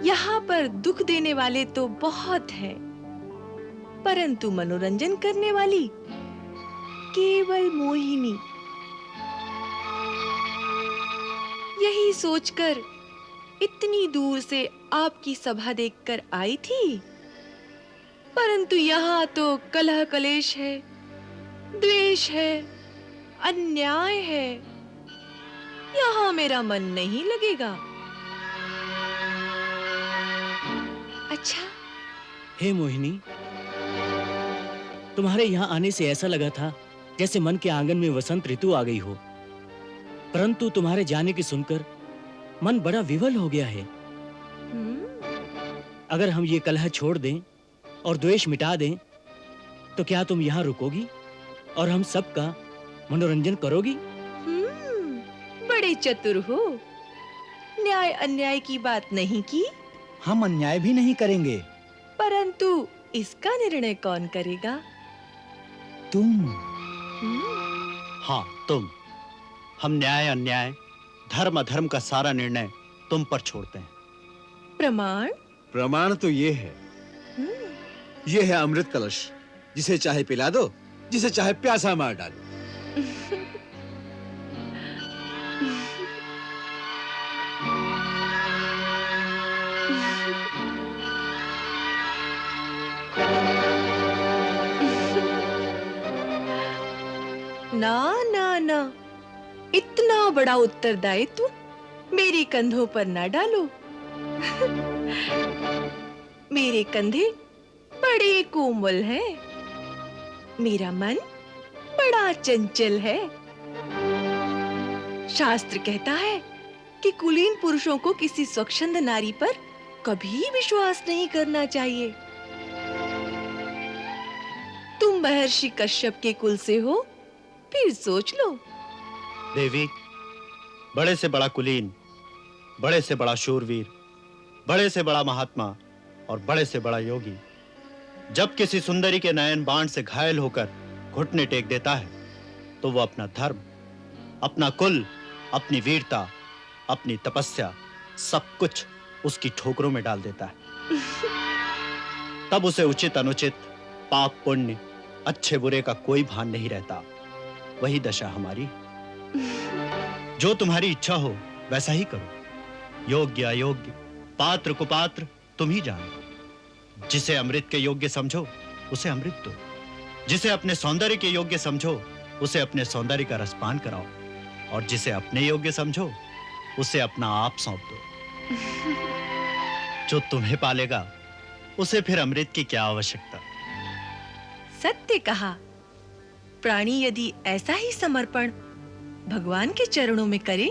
Speaker 5: यहाँ पर दुख देने वाले तो बहुत हैं, परंतु मनोरंजन करने वाली केवल मोहिनी। यही सोचकर इतनी दूर से आपकी सभा देखकर आई थी, परंतु यहाँ तो कलह कलेश है, द्वेष है, अन्याय है। यहाँ मेरा मन नहीं लगेगा। अच्छा,
Speaker 12: हे मोहिनी, तुम्हारे यहाँ आने से ऐसा लगा था जैसे मन के आंगन में वसंत ऋतु आ गई हो, परंतु तुम्हारे जाने की सुनकर मन बड़ा विवल हो गया है। अगर हम ये कलह छोड़ दें और द्वेष मिटा दें, तो क्या तुम यहाँ रुकोगी और हम सबका मनोरंजन करोगी?
Speaker 5: बड़े चतुर हो। न्याय अन्याय की बात नहीं की।
Speaker 10: हम अन्याय भी नहीं करेंगे।
Speaker 5: परंतु इसका निर्णय कौन करेगा?
Speaker 10: तुम।
Speaker 6: हाँ, तुम। हम न्याय अन्याय, धर्म अधर्म का सारा निर्णय तुम पर छोड़ते हैं।
Speaker 5: प्रमाण?
Speaker 13: प्रमाण तो ये है, ये है अमृत कलश, जिसे चाहे पिला दो, जिसे चाहे प्यासा मार डालो।
Speaker 5: ना ना ना, इतना बड़ा उत्तरदायित्व मेरे कंधों पर ना डालो। मेरे कंधे बड़े कोमल हैं, मेरा मन बड़ा चंचल है। शास्त्र कहता है कि कुलीन पुरुषों को किसी स्वच्छंद नारी पर कभी विश्वास नहीं करना चाहिए। तुम महर्षि कश्यप के कुल से हो, फिर सोच लो।
Speaker 6: देवी, बड़े से बड़ा कुलीन, बड़े से बड़ा शूरवीर, बड़े से बड़ा महात्मा और बड़े से बड़ा योगी जब किसी सुंदरी के नयन बाण से घायल होकर घुटने टेक देता है, तो वो अपना धर्म, अपना कुल, अपनी वीरता, अपनी तपस्या, सब कुछ उसकी ठोकरों में डाल देता है। तब उसे उचित अनुचित, पाप पुण्य, अच्छे बुरे का कोई भान नहीं रहता। वही दशा हमारी। जो तुम्हारी इच्छा हो वैसा ही करो। योग्य अयोग्य, पात्र कुपात्र तुम ही जानो। जिसे अमृत के योग्य समझो उसे अमृत दो, जिसे अपने सौंदर्य के योग्य समझो उसे अपने सौंदर्य का रसपान कराओ, और जिसे अपने योग्य समझो उसे अपना आप सौंप दो। जो तुम्हें पालेगा
Speaker 12: उसे फिर अमृत की क्या आवश्यकता?
Speaker 5: सत्य कहा। प्राणी यदि ऐसा ही समर्पण भगवान के चरणों में करे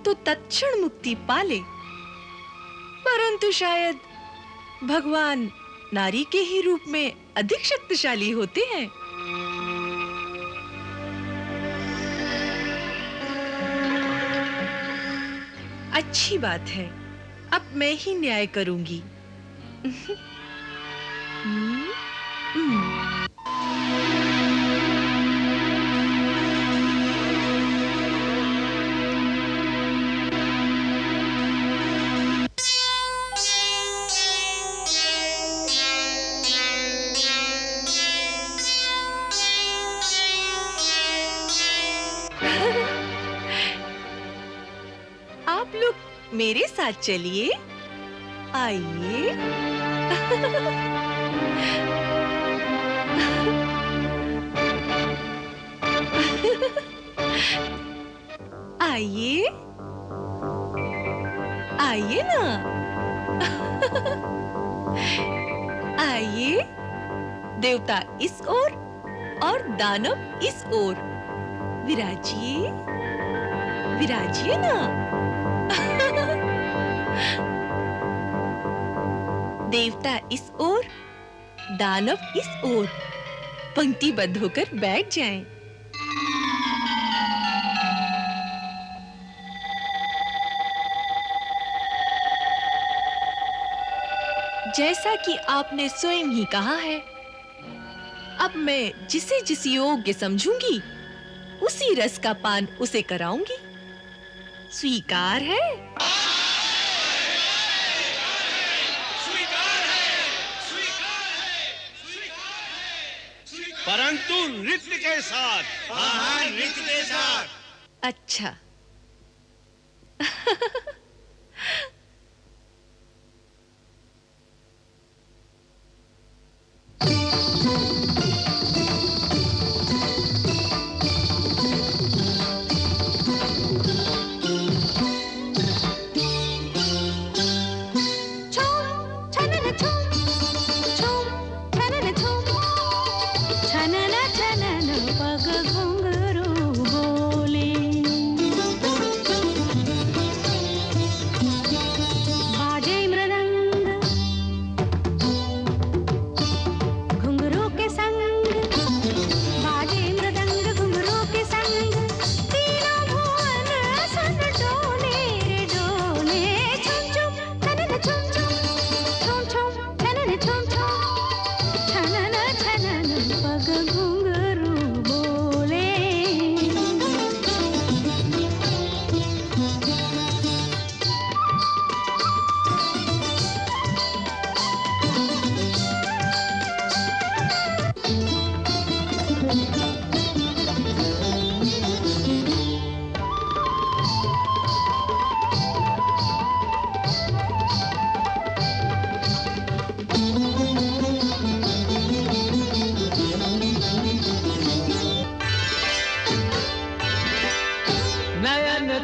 Speaker 5: तो तत्क्षण मुक्ति पाले। परंतु शायद भगवान नारी के ही रूप में अधिक शक्तिशाली होते हैं। अच्छी बात है, अब मैं ही न्याय करूंगी। आप लोग मेरे साथ चलिए, आइए। आइए, आइए ना। आइए, देवता इस ओर और दानव इस ओर। विराजिए, विराजिए ना। देवता इस ओर, दानव इस ओर। पंक्तिबद्ध होकर बैठ जाएं। जैसा कि आपने स्वयं ही कहा है, अब मैं जिसे जिस योग्य समझूंगी उसी रस का पान उसे कराऊंगी। स्वीकार है?
Speaker 9: परंतु नृत्य के साथ। हाँ, नृत्य के साथ।
Speaker 5: अच्छा।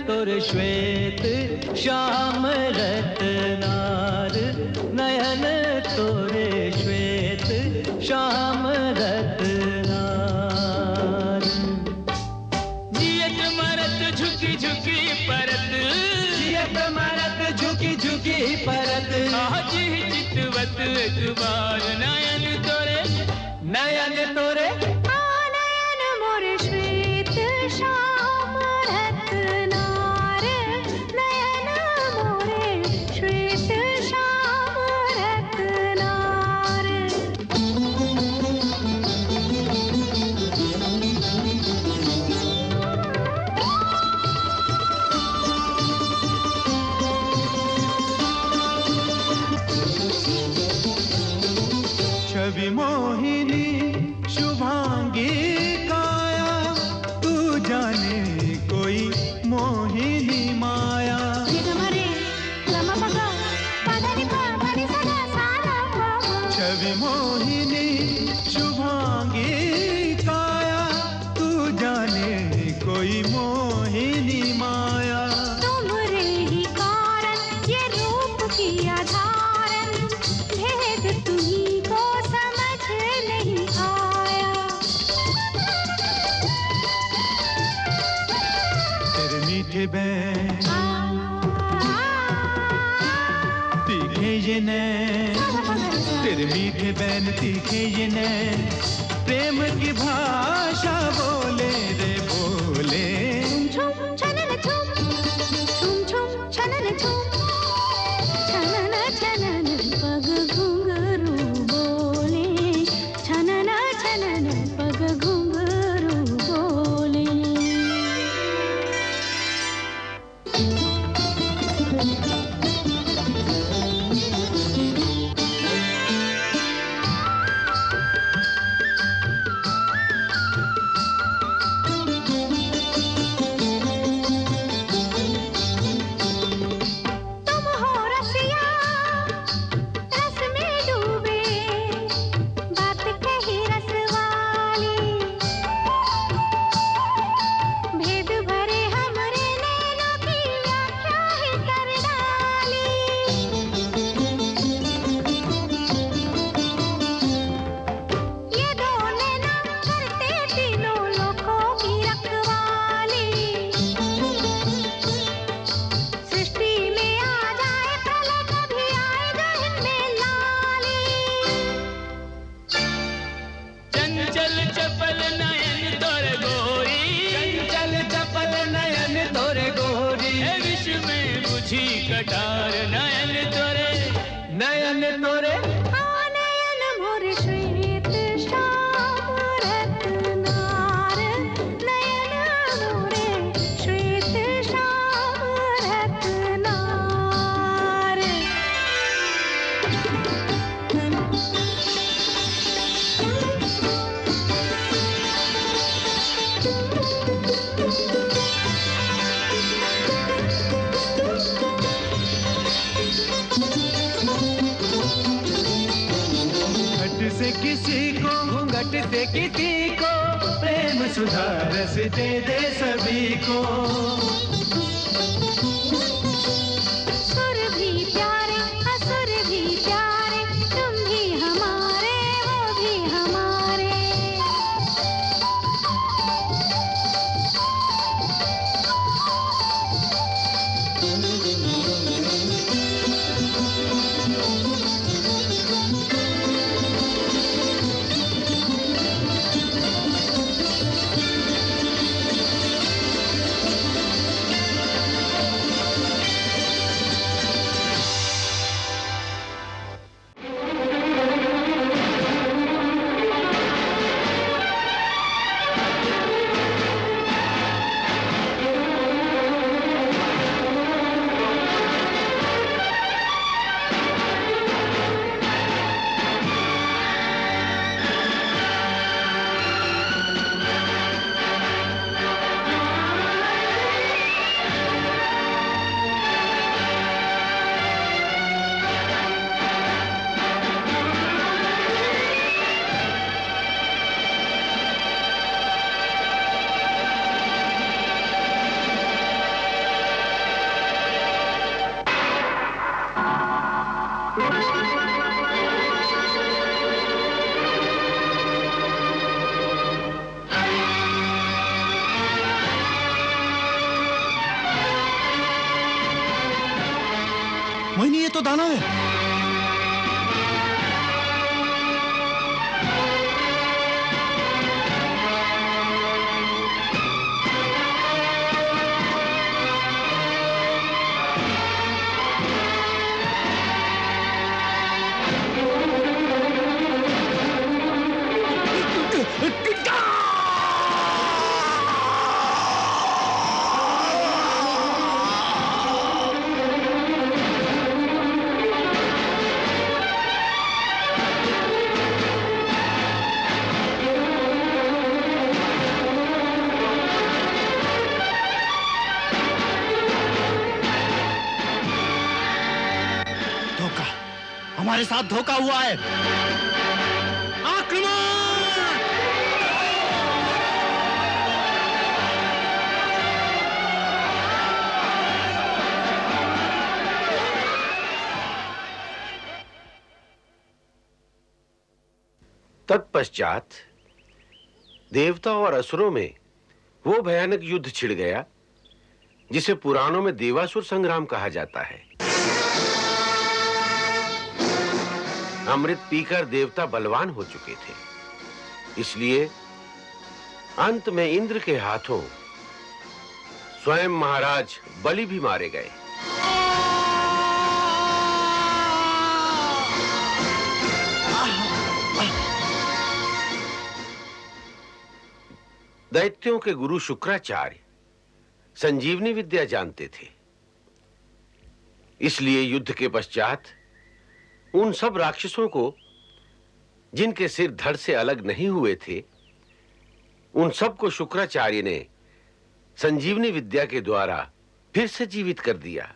Speaker 11: तोर श्वेत श्याम रत्नार, नयन तोरे श्वेत श्याम रत्नार। जियत मरत झुकी झुकी परत, जियत मरत झुकी झुकी परत। जी चितवत जुबान, नयन तोरे, नयन तोरे।
Speaker 14: नयन मोरे श्वेत श्याम रत्नार, नयन मोरे श्वेत श्याम रत्नार।
Speaker 11: छवि मोहिनी शुभांगी मीठे बैन, तीखे ये नैन, तेरे मीठे बैन तीखे ये नैन, प्रेम की भाषा बोले रे बोले।
Speaker 14: छुम छनन छुम, छुम छुम छनन छुम, छनन छनन पग घुंघरू बोले, छनन छनन पग घुंघरू बोले। तुम हो रसिया, रस में डूबे, बात कही रस वाली, भेद भरे हमरे नैनों की व्याख्या ही कर डाली। ये दो नैना करते तीनों लोकों की रखवाली, सृष्टि में आ जाए प्रलय कभी आएगा इनमें लाली।
Speaker 11: चंचल चपल नयन तोरे गोरी, चंचल चपल नयन तोरे गोरी, विश्व में बुझी कटार नयन तोरे, नयन तोरे।
Speaker 14: नयन मोर श्वेत श्याम रत्नार, नयन मोरे श्वेत श्याम रत्नार।
Speaker 11: घट से किसी को, घूंघट से किसी को, प्रेम सुधा रस दे दे सभी को।
Speaker 14: सुर भी प्यारे, असुर भी प्यारे, तुम भी हमारे, वो भी हमारे।
Speaker 10: मोहिनी, ये तो दानव है।
Speaker 6: हमारे साथ धोखा हुआ है। आक्रमण!
Speaker 2: तत्पश्चात देवता और असुरों में वो भयानक युद्ध छिड़ गया जिसे पुराणों में देवासुर संग्राम कहा जाता है। अमृत पीकर देवता बलवान हो चुके थे, इसलिए अंत में इंद्र के हाथों स्वयं महाराज बलि भी मारे गए। दैत्यों के गुरु शुक्राचार्य संजीवनी विद्या जानते थे, इसलिए युद्ध के पश्चात उन सब राक्षसों को जिनके सिर धड़ से अलग नहीं हुए थे, उन सबको शुक्राचार्य ने संजीवनी विद्या के द्वारा फिर से जीवित कर दिया।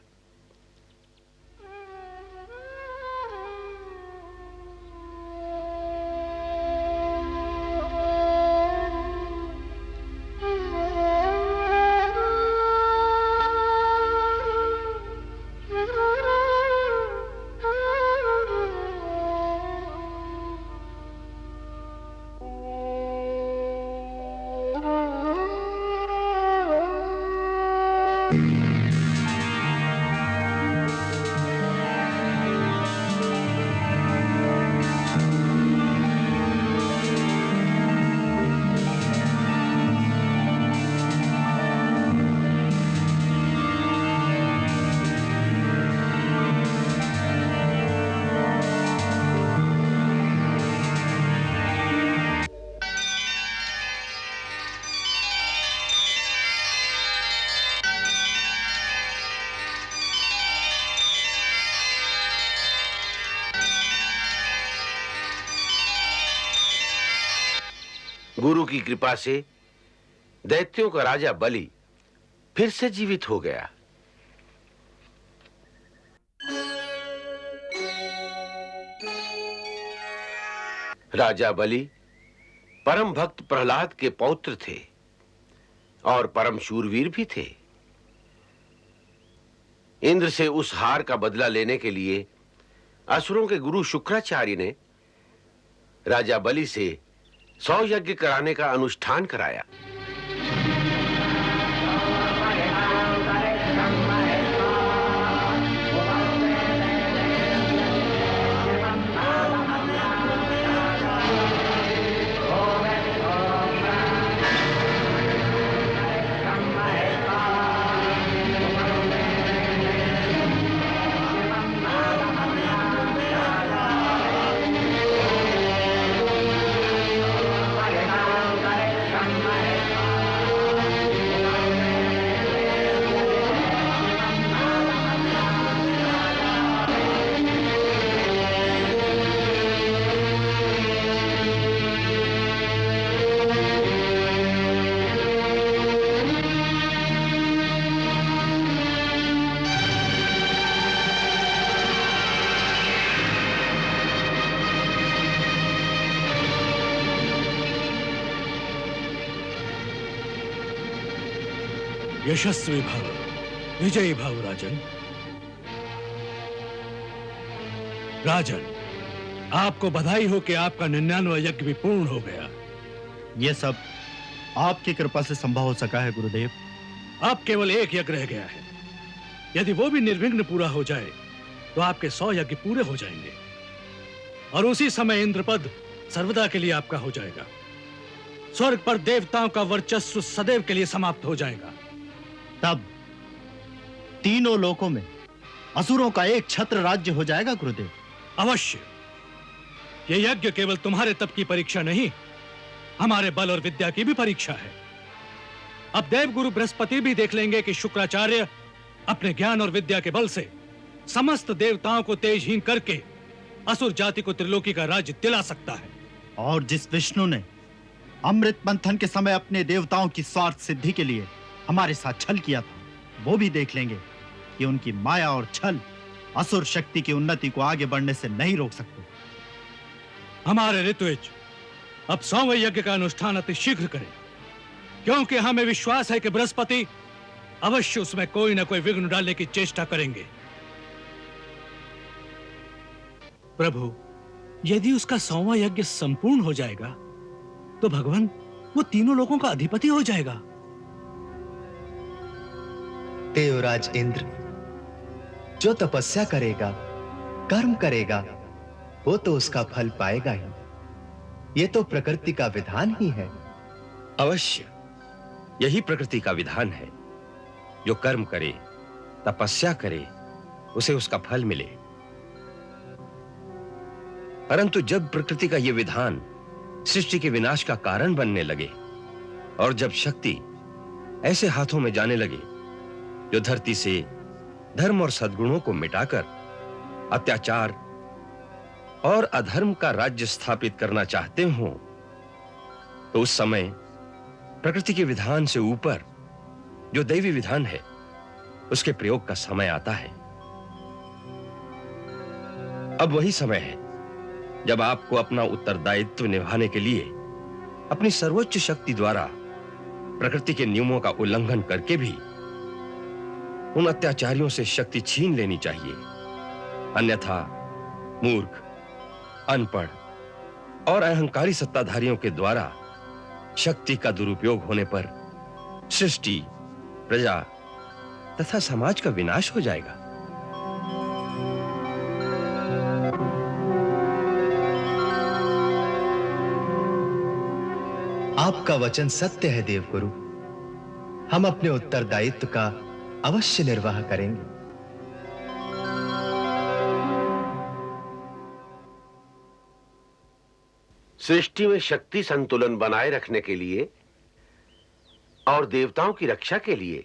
Speaker 2: गुरु की कृपा से दैत्यों का राजा बलि फिर से जीवित हो गया। राजा बलि परम भक्त प्रहलाद के पौत्र थे और परम शूरवीर भी थे। इंद्र से उस हार का बदला लेने के लिए असुरों के गुरु शुक्राचार्य ने राजा बलि से 100 यज्ञ कराने का अनुष्ठान कराया।
Speaker 1: यशस्वी भव, विजयी भव राजन। राजन, आपको बधाई हो कि आपका 99वां यज्ञ भी पूर्ण हो गया।
Speaker 15: यह सब आपकी कृपा से संभव हो सका है गुरुदेव।
Speaker 1: अब केवल एक यज्ञ रह गया है। यदि वो भी निर्विघ्न पूरा हो जाए तो आपके 100 यज्ञ पूरे हो जाएंगे और उसी समय इंद्रपद सर्वदा के लिए आपका हो जाएगा। स्वर्ग पर देवताओं का वर्चस्व सदैव के लिए समाप्त हो जाएगा।
Speaker 15: तब तीनों लोकों में असुरों का एक छत्र राज्य हो जाएगा गुरुदेव।
Speaker 1: अवश्य। यह यज्ञ केवल तुम्हारे तप की परीक्षा नहीं, हमारे बल और विद्या की भी परीक्षा है। अब देवगुरु बृहस्पति भी देख लेंगे कि शुक्राचार्य अपने ज्ञान और विद्या के बल से समस्त देवताओं को तेजहीन करके असुर जाति को त्रिलोकी का राज्य दिला सकता है।
Speaker 15: और जिस विष्णु ने अमृत मंथन के समय अपने देवताओं की स्वार्थ सिद्धि के लिए हमारे साथ छल किया था, वो भी देख लेंगे कि उनकी माया और छल असुर शक्ति की उन्नति को आगे बढ़ने से नहीं रोक सकते।
Speaker 1: हमारे ऋतुज अब 100वें यज्ञ का अनुष्ठान अति शीघ्र करें, क्योंकि हमें विश्वास है कि बृहस्पति अवश्य उसमें कोई ना कोई विघ्न डालने की चेष्टा करेंगे। प्रभु, यदि उसका 100वां यज्ञ संपूर्ण हो जाएगा तो भगवान वो तीनों लोगों का अधिपति हो जाएगा।
Speaker 8: देवराज इंद्र, जो तपस्या करेगा, कर्म करेगा, वो तो उसका फल पाएगा ही। ये तो प्रकृति का विधान ही है।
Speaker 9: अवश्य, यही प्रकृति का विधान है। जो कर्म करे, तपस्या करे, उसे उसका फल मिले। परंतु जब प्रकृति का यह विधान सृष्टि के विनाश का कारण बनने लगे और जब शक्ति ऐसे हाथों में जाने लगे जो धरती से धर्म और सद्गुणों को मिटाकर अत्याचार और अधर्म का राज्य स्थापित करना चाहते हो, तो उस समय प्रकृति के विधान से ऊपर जो दैवी विधान है, उसके प्रयोग का समय आता है। अब वही समय है जब आपको अपना उत्तरदायित्व निभाने के लिए अपनी सर्वोच्च शक्ति द्वारा प्रकृति के नियमों का उल्लंघन करके भी उन अत्याचारियों से शक्ति छीन लेनी चाहिए। अन्यथा मूर्ख, अनपढ़ और अहंकारी सत्ताधारियों के द्वारा शक्ति का दुरुपयोग होने पर सृष्टि, प्रजा तथा समाज का विनाश हो जाएगा।
Speaker 8: आपका वचन सत्य है देवगुरु। हम अपने उत्तरदायित्व का अवश्य निर्वाह करेंगे।
Speaker 2: सृष्टि में शक्ति संतुलन बनाए रखने के लिए और देवताओं की रक्षा के लिए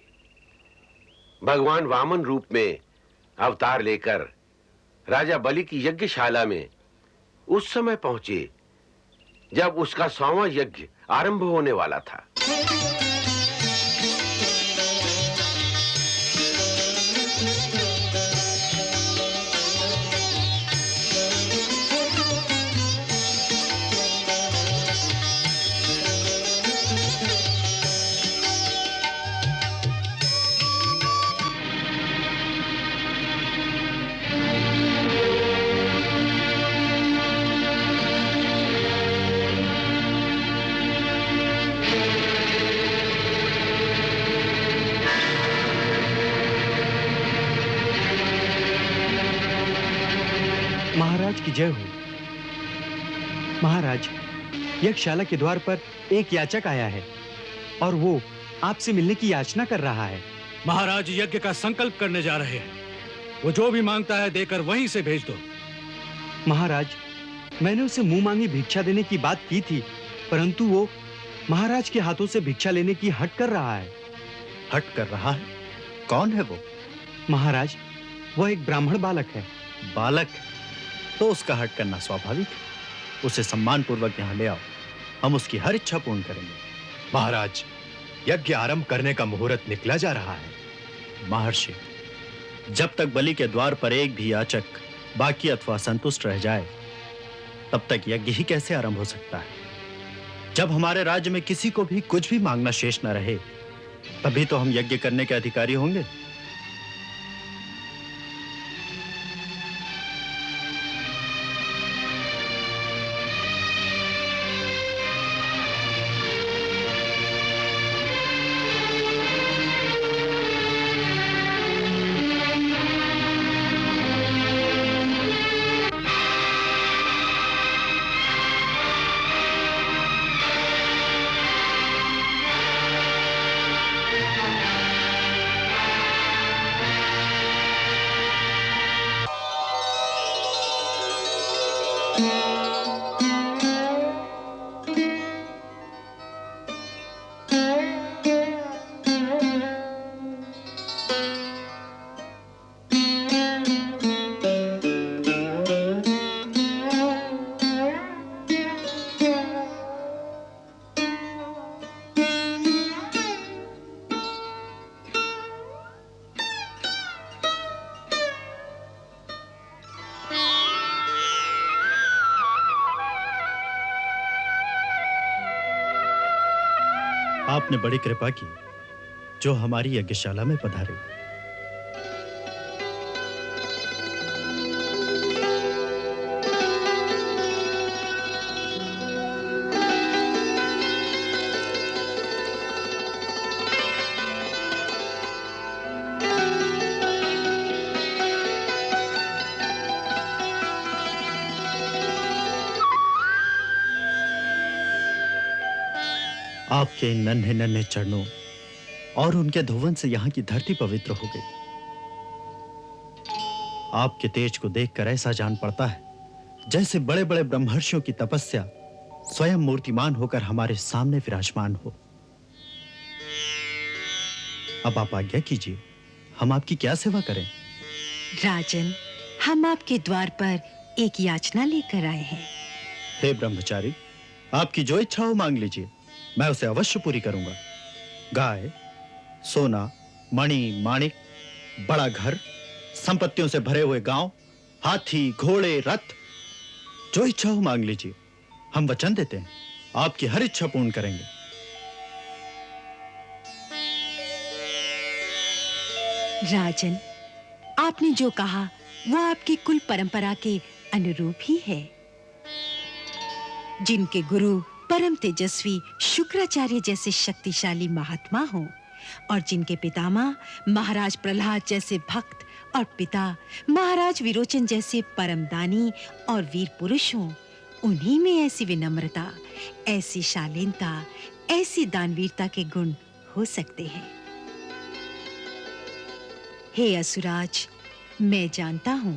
Speaker 2: भगवान वामन रूप में अवतार लेकर राजा बलि की यज्ञशाला में उस समय पहुंचे जब उसका 100वां यज्ञ आरंभ होने वाला था।
Speaker 6: महाराज की जय हो। महाराज, यज्ञशाला के द्वार पर एक याचक आया है और वो आपसे मिलने की याचना कर रहा है।
Speaker 1: महाराज यज्ञ का संकल्प करने जा रहे हैं। वो जो भी मांगता है देकर वहीं से भेज दो।
Speaker 6: महाराज, मैंने उसे मुंह मांगी भिक्षा देने की बात की थी, परंतु वो महाराज के हाथों से भिक्षा लेने की हट कर रहा है।
Speaker 15: हट कर रहा है? कौन है वो?
Speaker 6: महाराज, वो एक ब्राह्मण बालक है।
Speaker 15: बालक? तो उसका हट करना स्वाभाविक है। उसे सम्मान पूर्वक यहाँ ले आओ, हम उसकी हर इच्छा पूर्ण करेंगे।
Speaker 8: महाराज, यज्ञ आरंभ करने का मुहूर्त निकला जा रहा है।
Speaker 15: महर्षि, जब तक बलि के द्वार पर एक भी याचक बाकी अथवा संतुष्ट रह जाए, तब तक यज्ञ ही कैसे आरंभ हो सकता है? जब हमारे राज्य में किसी को भी कुछ भी मांगना शेष न रहे, तभी तो हम यज्ञ करने के अधिकारी होंगे। आपने बड़ी कृपा की जो हमारी यज्ञशाला में पधारे। आपके इन नन्हे नन्हे चरणों और उनके धुवन से यहाँ की धरती पवित्र हो गई। आपके तेज को देखकर ऐसा जान पड़ता है जैसे बड़े बड़े ब्रह्मर्षियों की तपस्या स्वयं मूर्तिमान होकर हमारे सामने विराजमान हो। अब आप आज्ञा कीजिए, हम आपकी क्या सेवा करें?
Speaker 16: राजन, हम आपके द्वार पर एक याचना लेकर आए हैं।
Speaker 15: हे ब्रह्मचारी, आपकी जो इच्छा हो मांग लीजिए, मैं उसे अवश्य पूरी करूंगा। गाय, सोना, मणि, माणिक, बड़ा घर, संपत्तियों से भरे हुए गांव, हाथी, घोड़े, रथ, जो इच्छा हो मांग लीजिए। हम वचन देते हैं आपकी हर इच्छा पूर्ण करेंगे।
Speaker 16: राजन, आपने जो कहा वो आपकी कुल परंपरा के अनुरूप ही है। जिनके गुरु परम तेजस्वी शुक्राचार्य जैसे शक्तिशाली महात्मा हों और जिनके पितामह महाराज प्रहलाद जैसे भक्त और पिता महाराज विरोचन जैसे परमदानी और वीर पुरुष हों, उन्हीं में ऐसी विनम्रता, ऐसी शालीनता, ऐसी दानवीरता के गुण हो सकते हैं। हे असुराज, मैं जानता हूं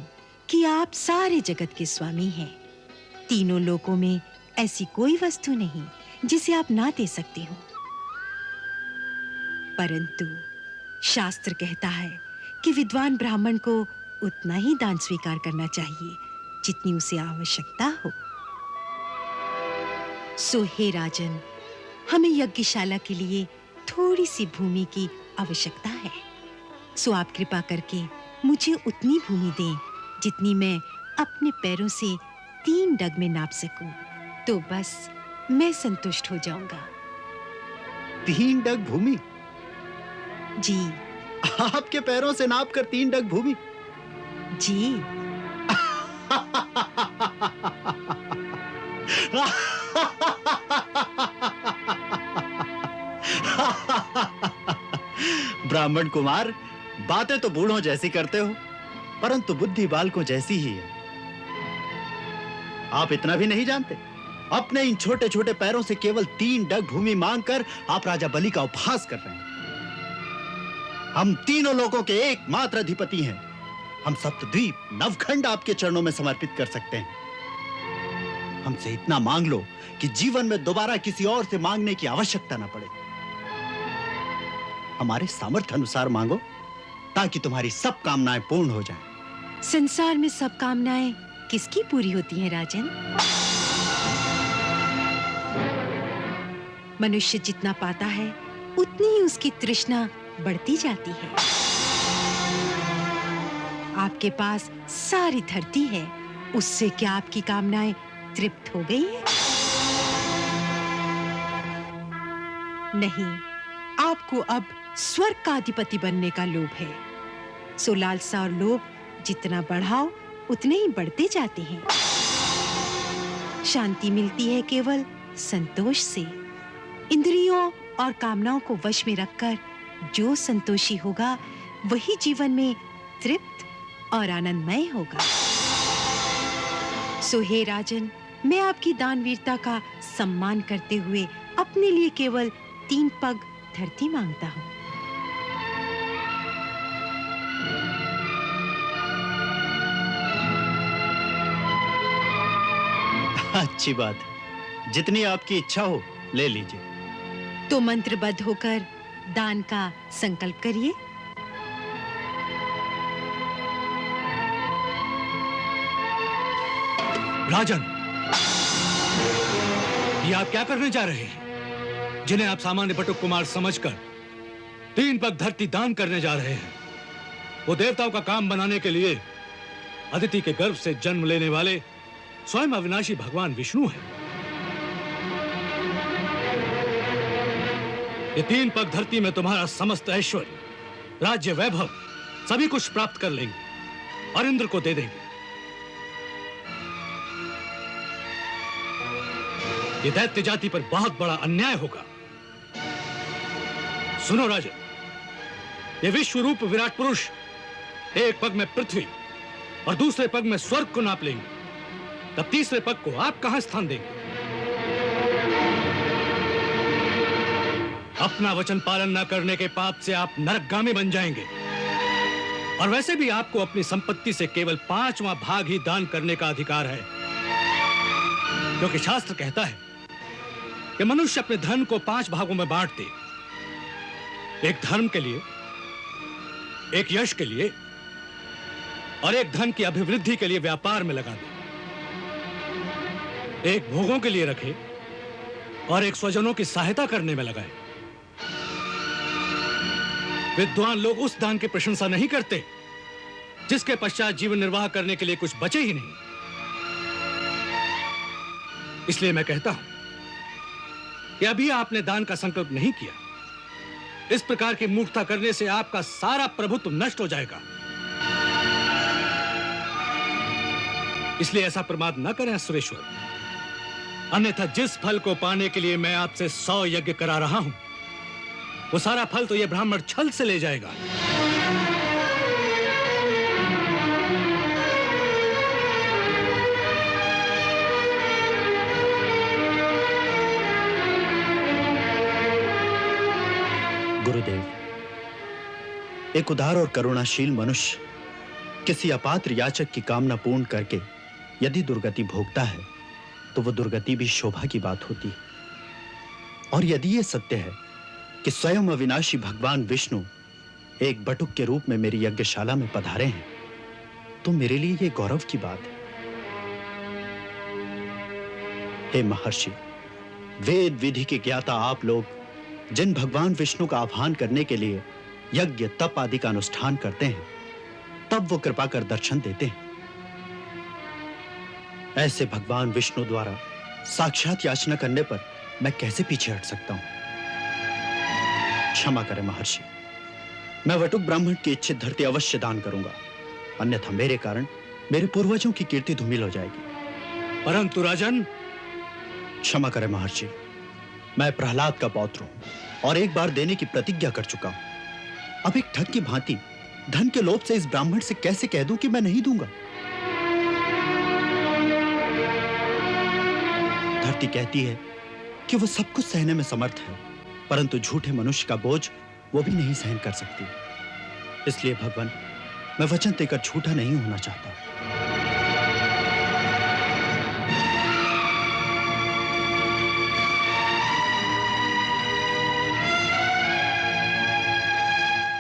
Speaker 16: कि आप सारे जगत के स्वामी हैं। तीनों लोकों में ऐसी कोई वस्तु नहीं जिसे आप ना दे सकते हो। परंतु शास्त्र कहता है कि विद्वान ब्राह्मण को उतना ही दान स्वीकार करना चाहिए जितनी उसे आवश्यकता हो। सो हे राजन, हमें यज्ञशाला के लिए थोड़ी सी भूमि की आवश्यकता है। सो आप कृपा करके मुझे उतनी भूमि दें जितनी मैं अपने पैरों से 3 डग में नाप सकूं, तो बस मैं संतुष्ट हो जाऊंगा।
Speaker 15: 3 डग भूमि?
Speaker 16: जी।
Speaker 15: आपके पैरों से नापकर 3 डग भूमि?
Speaker 16: जी।
Speaker 15: ब्राह्मण कुमार, बातें तो बूढ़ों जैसी करते हो, परंतु बुद्धि बालकों जैसी ही है। आप इतना भी नहीं जानते? अपने इन छोटे छोटे पैरों से केवल 3 डग भूमि मांगकर आप राजा बलि का उपहास कर रहे हैं। हम तीनों लोगों के एकमात्र अधिपति हैं। हम सप्तद्वीप नवखंड आपके चरणों में समर्पित कर सकते हैं। हमसे इतना मांग लो कि जीवन में दोबारा किसी और से मांगने की आवश्यकता ना पड़े। हमारे सामर्थ्य अनुसार मांगो ताकि तुम्हारी सब कामनाएं पूर्ण हो जाएं।
Speaker 16: संसार में सब कामनाएं किसकी पूरी होती हैं राजन? मनुष्य जितना पाता है उतनी ही उसकी तृष्णा बढ़ती जाती है। आपके पास सारी धरती है, उससे क्या आपकी कामनाएं तृप्त हो गई हैं? नहीं, आपको अब स्वर्ग का अधिपति बनने का लोभ है। सो लालसा और लोभ जितना बढ़ाओ उतने ही बढ़ते जाते हैं। शांति मिलती है केवल संतोष से। इंद्रियों और कामनाओं को वश में रखकर जो संतोषी होगा वही जीवन में तृप्त और आनंदमय होगा। सो हे राजन, मैं आपकी दानवीरता का सम्मान करते हुए अपने लिए केवल 3 पग धरती मांगता हूं।
Speaker 15: अच्छी बात है, जितनी आपकी इच्छा हो ले लीजिए।
Speaker 16: तो मंत्रबद्ध होकर दान का संकल्प करिए।
Speaker 1: राजन, ये आप क्या करने जा रहे हैं? जिन्हें आप सामान्य बटुक कुमार समझकर 3 पग धरती दान करने जा रहे हैं, वो देवताओं का काम बनाने के लिए अदिति के गर्भ से जन्म लेने वाले स्वयं अविनाशी भगवान विष्णु हैं। ये 3 पग धरती में तुम्हारा समस्त ऐश्वर्य, राज्य, वैभव सभी कुछ प्राप्त कर लेंगे और इंद्र को दे देंगे। ये दैत्य जाति पर बहुत बड़ा अन्याय होगा। सुनो राजन, ये विश्व रूप विराट पुरुष एक पग में पृथ्वी और दूसरे पग में स्वर्ग को नाप लेंगे, तब तीसरे पग को आप कहां स्थान देंगे? अपना वचन पालन न करने के पाप से आप नरकगामी बन जाएंगे। और वैसे भी आपको अपनी संपत्ति से केवल 5वां भाग ही दान करने का अधिकार है, क्योंकि शास्त्र कहता है कि मनुष्य अपने धन को 5 भागों में बांट दे, एक धर्म के लिए, एक यश के लिए और एक धन की अभिवृद्धि के लिए व्यापार में लगा दे। एक भोगों के लिए रखे और एक स्वजनों की सहायता करने में लगाए। विद्वान लोग उस दान की प्रशंसा नहीं करते जिसके पश्चात जीवन निर्वाह करने के लिए कुछ बचे ही नहीं। इसलिए मैं कहता हूं कि अभी आपने दान का संकल्प नहीं किया। इस प्रकार की मूर्खता करने से आपका सारा प्रभुत्व नष्ट हो जाएगा। इसलिए ऐसा प्रमाद न करें सुरेश्वर, अन्यथा जिस फल को पाने के लिए मैं आपसे 100 यज्ञ करा रहा हूं, वो सारा फल तो ये ब्राह्मण छल से ले जाएगा।
Speaker 15: गुरुदेव, एक उदार और करुणाशील मनुष्य किसी अपात्र याचक की कामना पूर्ण करके यदि दुर्गति भोगता है तो वो दुर्गति भी शोभा की बात होती है। और यदि ये सत्य है कि स्वयं अविनाशी भगवान विष्णु एक बटुक के रूप में मेरी यज्ञशाला में पधारे हैं, तो मेरे लिए ये गौरव की बात है। हे महर्षि, वेद विधि के ज्ञाता आप लोग जिन भगवान विष्णु का आह्वान करने के लिए यज्ञ तप आदि का अनुष्ठान करते हैं, तब वो कृपा कर दर्शन देते हैं। ऐसे भगवान विष्णु द्वारा साक्षात याचना करने पर मैं कैसे पीछे हट सकता हूं? क्षमा करें महर्षि, मैं वटुक ब्राह्मण की इच्छित धरती अवश्य दान करूंगा, अन्यथा मेरे कारण मेरे पूर्वजों की कीर्ति धूमिल हो जाएगी।
Speaker 1: परंतु राजन,
Speaker 15: क्षमा करें महर्षि, मैं प्रहलाद का पौत्र हूं और एक बार देने की प्रतिज्ञा कर चुका हूं। अब एक ठग की भांति धन के लोभ से इस ब्राह्मण से कैसे कह दूं कि मैं नहीं दूंगा? धरती कहती है कि वो सब कुछ सहने में समर्थ है, परंतु झूठे मनुष्य का बोझ वो भी नहीं सहन कर सकती। इसलिए भगवान, मैं वचन देकर झूठा नहीं होना चाहता।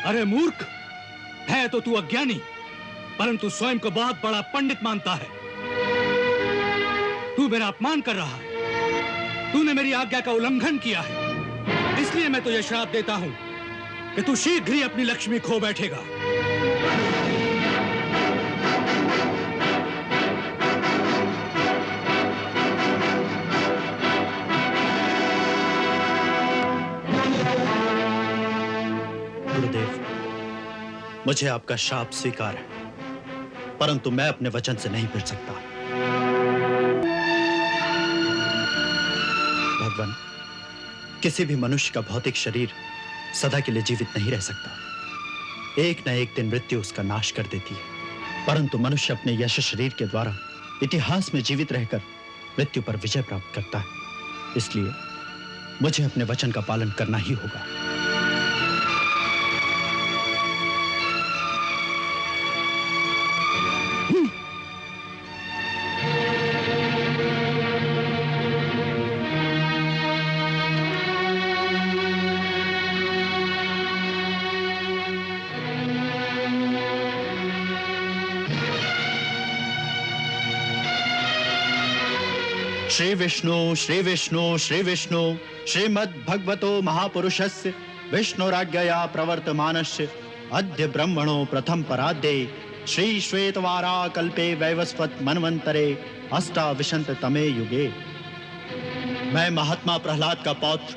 Speaker 1: अरे मूर्ख, है तो तू अज्ञानी, परंतु स्वयं को बहुत बड़ा पंडित मानता है। तू मेरा अपमान कर रहा है। तूने मेरी आज्ञा का उल्लंघन किया है, इसलिए मैं तुझे श्राप देता हूं कि तू शीघ्र ही अपनी लक्ष्मी खो बैठेगा।
Speaker 15: गुरुदेव, मुझे आपका शाप स्वीकार है, परंतु मैं अपने वचन से नहीं फिर सकता। भगवान, किसी भी मनुष्य का भौतिक शरीर सदा के लिए जीवित नहीं रह सकता। एक न एक दिन मृत्यु उसका नाश कर देती है, परंतु मनुष्य अपने यश शरीर के द्वारा इतिहास में जीवित रहकर मृत्यु पर विजय प्राप्त करता है। इसलिए मुझे अपने वचन का पालन करना ही होगा। श्री विष्णु श्री विष्णु श्री विष्णु श्रीमद् भगवतो महापुरुषस्य विष्णुराज्ञया प्रवर्तमानस्य अद्य ब्रह्मणो प्रथम पराद्ये श्री श्वेतवारा कल्पे वैवस्वत मनवंतरे अष्टाविंशततमे युगे। मैं महात्मा प्रहलाद का पौत्र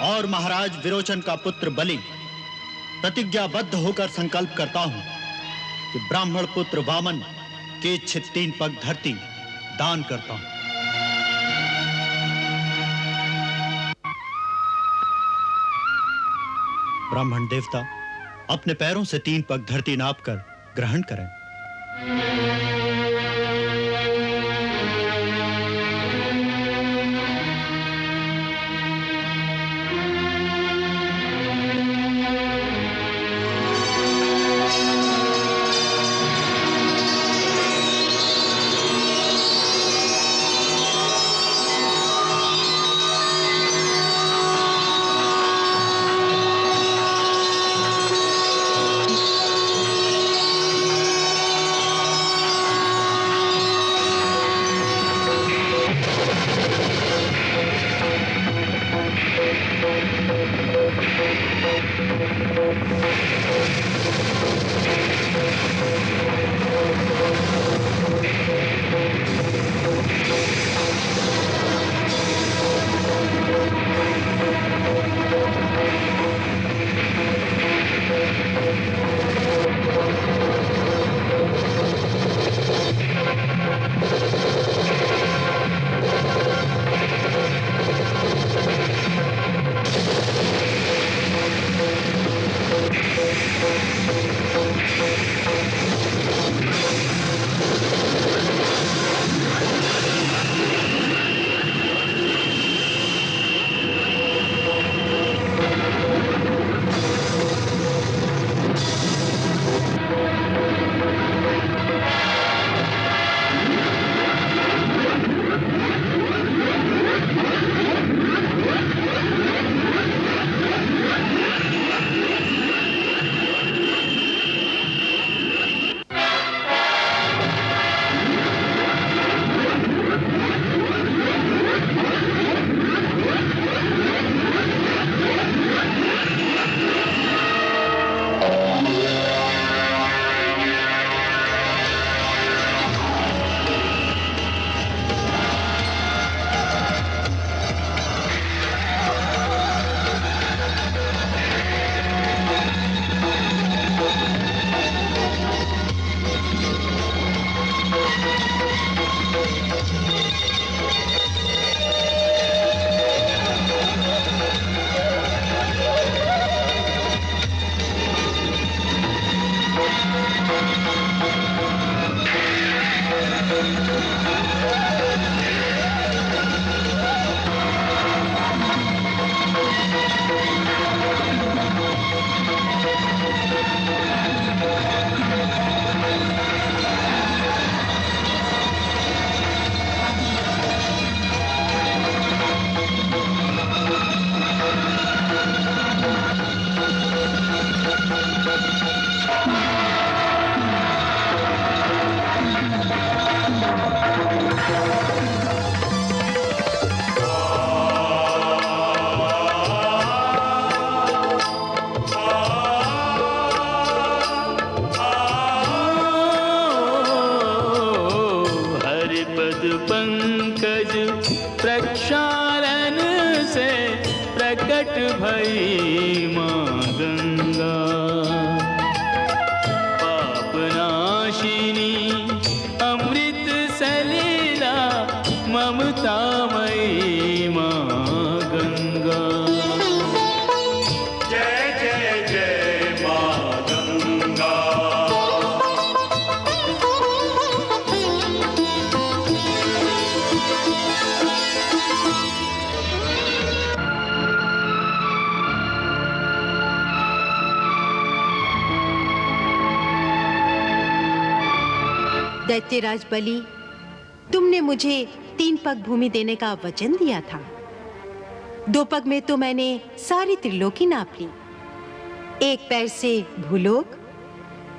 Speaker 15: और महाराज विरोचन का पुत्र बलि प्रतिज्ञाबद्ध होकर संकल्प करता हूं कि ब्राह्मण पुत्र वामन के इच्छित 3 पग धरती दान करता हूं। ब्राह्मण देवता अपने पैरों से 3 पग धरती नापकर ग्रहण करें।
Speaker 11: हरिपद पंकज प्रक्षालन से प्रकट भई मां गंगा, पापनाशिनी अमृत सलीला ममतामयी मां गंगा। जय जय जय मां गंगा।
Speaker 16: दैत्यराज बलि, तुमने मुझे 3 पग भूमि देने का वचन दिया था। 2 पग में तो मैंने सारी त्रिलोकी नाप ली। 1 पैर से भूलोक,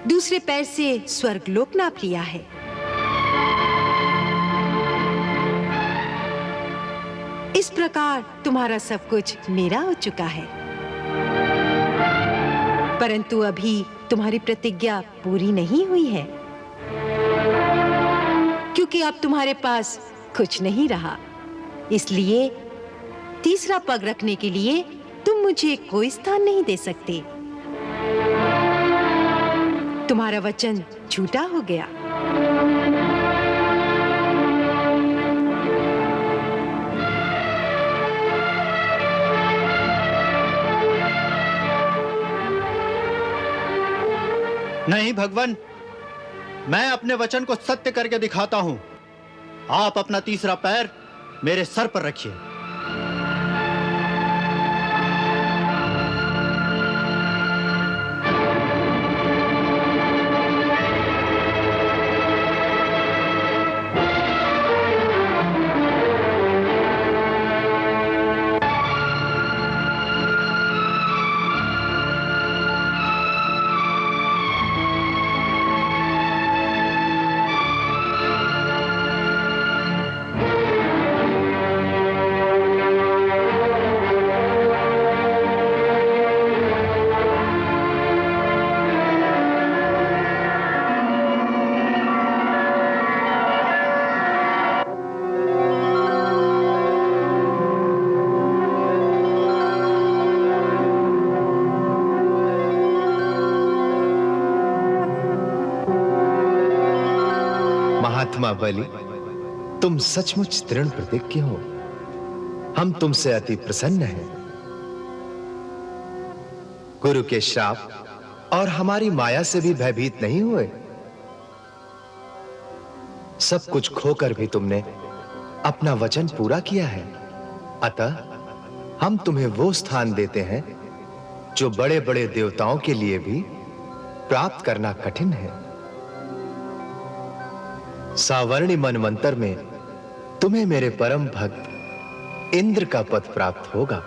Speaker 16: दूसरे पैर से स्वर्गलोक नाप लिया है। इस प्रकार तुम्हारा सब कुछ मेरा हो चुका है, परंतु अभी तुम्हारी प्रतिज्ञा पूरी नहीं हुई है, क्योंकि अब तुम्हारे पास कुछ नहीं रहा। इसलिए तीसरा पग रखने के लिए तुम मुझे कोई स्थान नहीं दे सकते। तुम्हारा वचन झूठा हो गया।
Speaker 15: नहीं भगवान, मैं अपने वचन को सत्य करके दिखाता हूं। आप अपना तीसरा पैर मेरे सर पर रखिए।
Speaker 8: महात्मा बलि, तुम सचमुच दृढ़ प्रतिज्ञ हो। हम तुमसे अति प्रसन्न हैं। गुरु के श्राप और हमारी माया से भी भयभीत नहीं हुए। सब कुछ खोकर भी तुमने अपना वचन पूरा किया है। अतः हम तुम्हें वो स्थान देते हैं जो बड़े-बड़े देवताओं के लिए भी प्राप्त करना कठिन है। सावर्णी मनवंतर में तुम्हें मेरे परम भक्त इंद्र का पद प्राप्त होगा।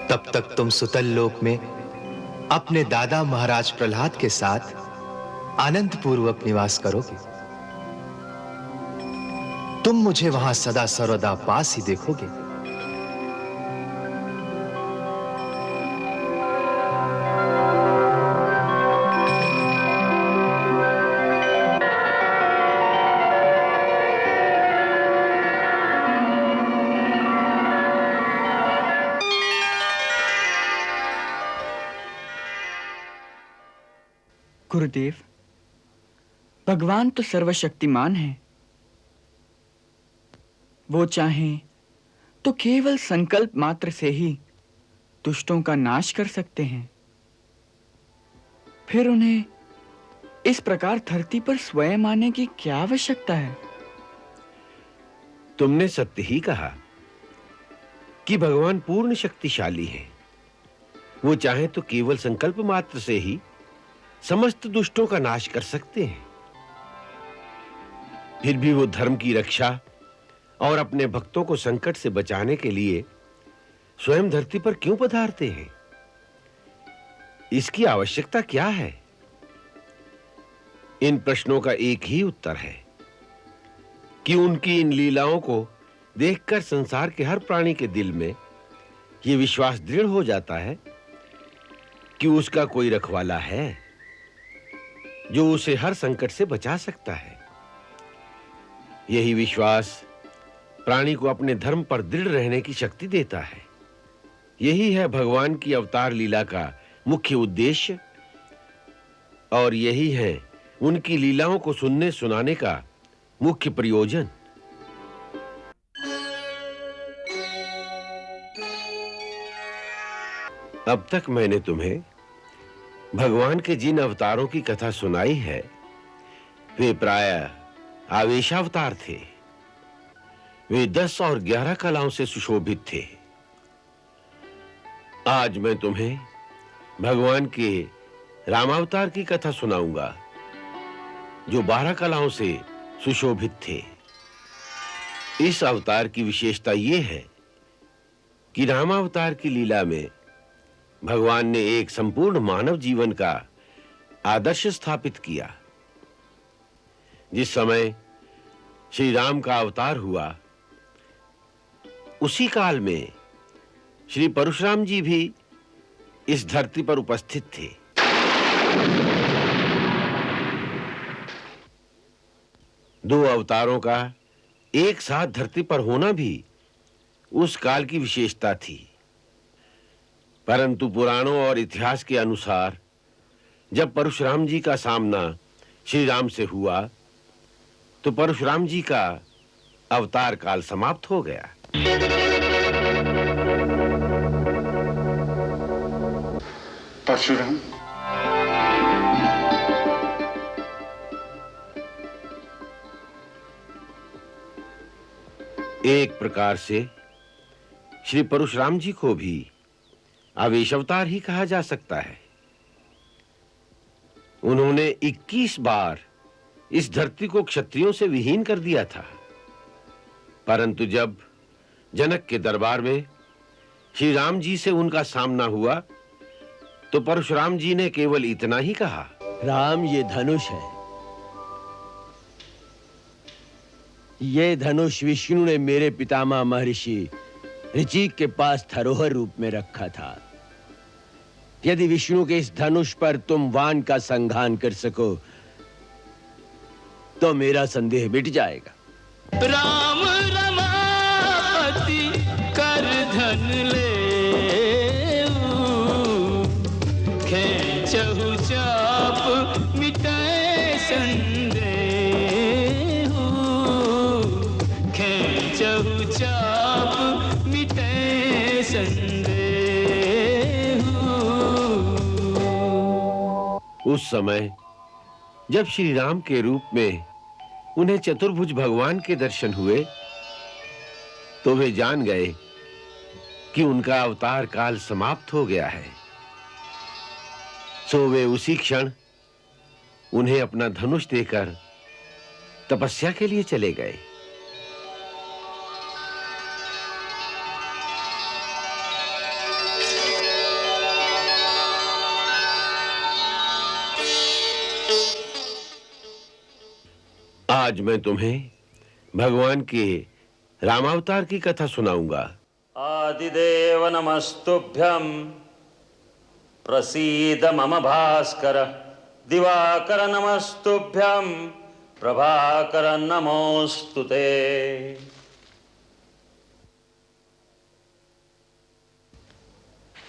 Speaker 8: तब तक तुम सुतल लोक में अपने दादा महाराज प्रहलाद के साथ आनंद पूर्वक निवास करोगे। तुम मुझे वहां सदा सर्वदा पास ही देखोगे।
Speaker 3: गुरुदेव, भगवान तो सर्वशक्तिमान है। वो चाहें तो केवल संकल्प मात्र से ही दुष्टों का नाश कर सकते हैं। फिर उन्हें इस प्रकार धरती पर स्वयं आने की क्या आवश्यकता है?
Speaker 2: तुमने सत्य ही कहा कि भगवान पूर्ण शक्तिशाली हैं। वो चाहे तो केवल संकल्प मात्र से ही समस्त दुष्टों का नाश कर सकते हैं। फिर भी वो धर्म की रक्षा और अपने भक्तों को संकट से बचाने के लिए स्वयं धरती पर क्यों पधारते हैं? इसकी आवश्यकता क्या है? इन प्रश्नों का एक ही उत्तर है। कि उनकी इन लीलाओं को देखकर संसार के हर प्राणी के दिल में यह विश्वास दृढ़ हो जाता है कि उसका कोई रखवाला है जो उसे हर संकट से बचा सकता है। यही विश्वास प्राणी को अपने धर्म पर दृढ़ रहने की शक्ति देता है। यही है भगवान की अवतार लीला का मुख्य उद्देश्य और यही है उनकी लीलाओं को सुनने सुनाने का मुख्य प्रयोजन। अब तक मैंने तुम्हें भगवान के जिन अवतारों की कथा सुनाई है वे प्रायः आवेशावतार थे। वे 10 और 11 कलाओं से सुशोभित थे। आज मैं तुम्हें भगवान के रामावतार की कथा सुनाऊंगा जो 12 कलाओं से सुशोभित थे। इस अवतार की विशेषता यह है कि रामावतार की लीला में भगवान ने एक संपूर्ण मानव जीवन का आदर्श स्थापित किया। जिस समय श्री राम का अवतार हुआ उसी काल में श्री परशुराम जी भी इस धरती पर उपस्थित थे। दो अवतारों का एक साथ धरती पर होना भी उस काल की विशेषता थी। परंतु पुराणों और इतिहास के अनुसार जब परशुराम जी का सामना श्री राम से हुआ तो परशुराम जी का अवतार काल समाप्त हो गया।
Speaker 17: परशुराम,
Speaker 2: एक प्रकार से श्री परशुराम जी को भी आवेश अवतार ही कहा जा सकता है। उन्होंने 21 बार इस धरती को क्षत्रियों से विहीन कर दिया था। परंतु जब जनक के दरबार में श्री राम जी से उनका सामना हुआ तो परशुराम जी ने केवल इतना ही कहा,
Speaker 18: राम, ये धनुष है। ये धनुष विष्णु ने मेरे पितामह महर्षि ऋचिक के पास धरोहर रूप में रखा था। यदि विष्णु के इस धनुष पर तुम वान का संघान कर सको तो मेरा संदेह मिट जाएगा।
Speaker 7: राम रमापति कर धन ले खेचहु चाप मिटाए संदेह खेचहु चाप मिटाए संदेह।
Speaker 2: उस समय जब श्री राम के रूप में उन्हें चतुर्भुज भगवान के दर्शन हुए तो वे जान गए कि उनका अवतार काल समाप्त हो गया है। सो वे उसी क्षण उन्हें अपना धनुष देकर तपस्या के लिए चले गए। आज मैं तुम्हें भगवान के रामावतार की कथा सुनाऊंगा।
Speaker 19: आदिदेव नमस्तुभ्यं प्रसीद मम भास्कर दिवाकर नमस्तुभ्यं प्रभाकर नमोस्तुते।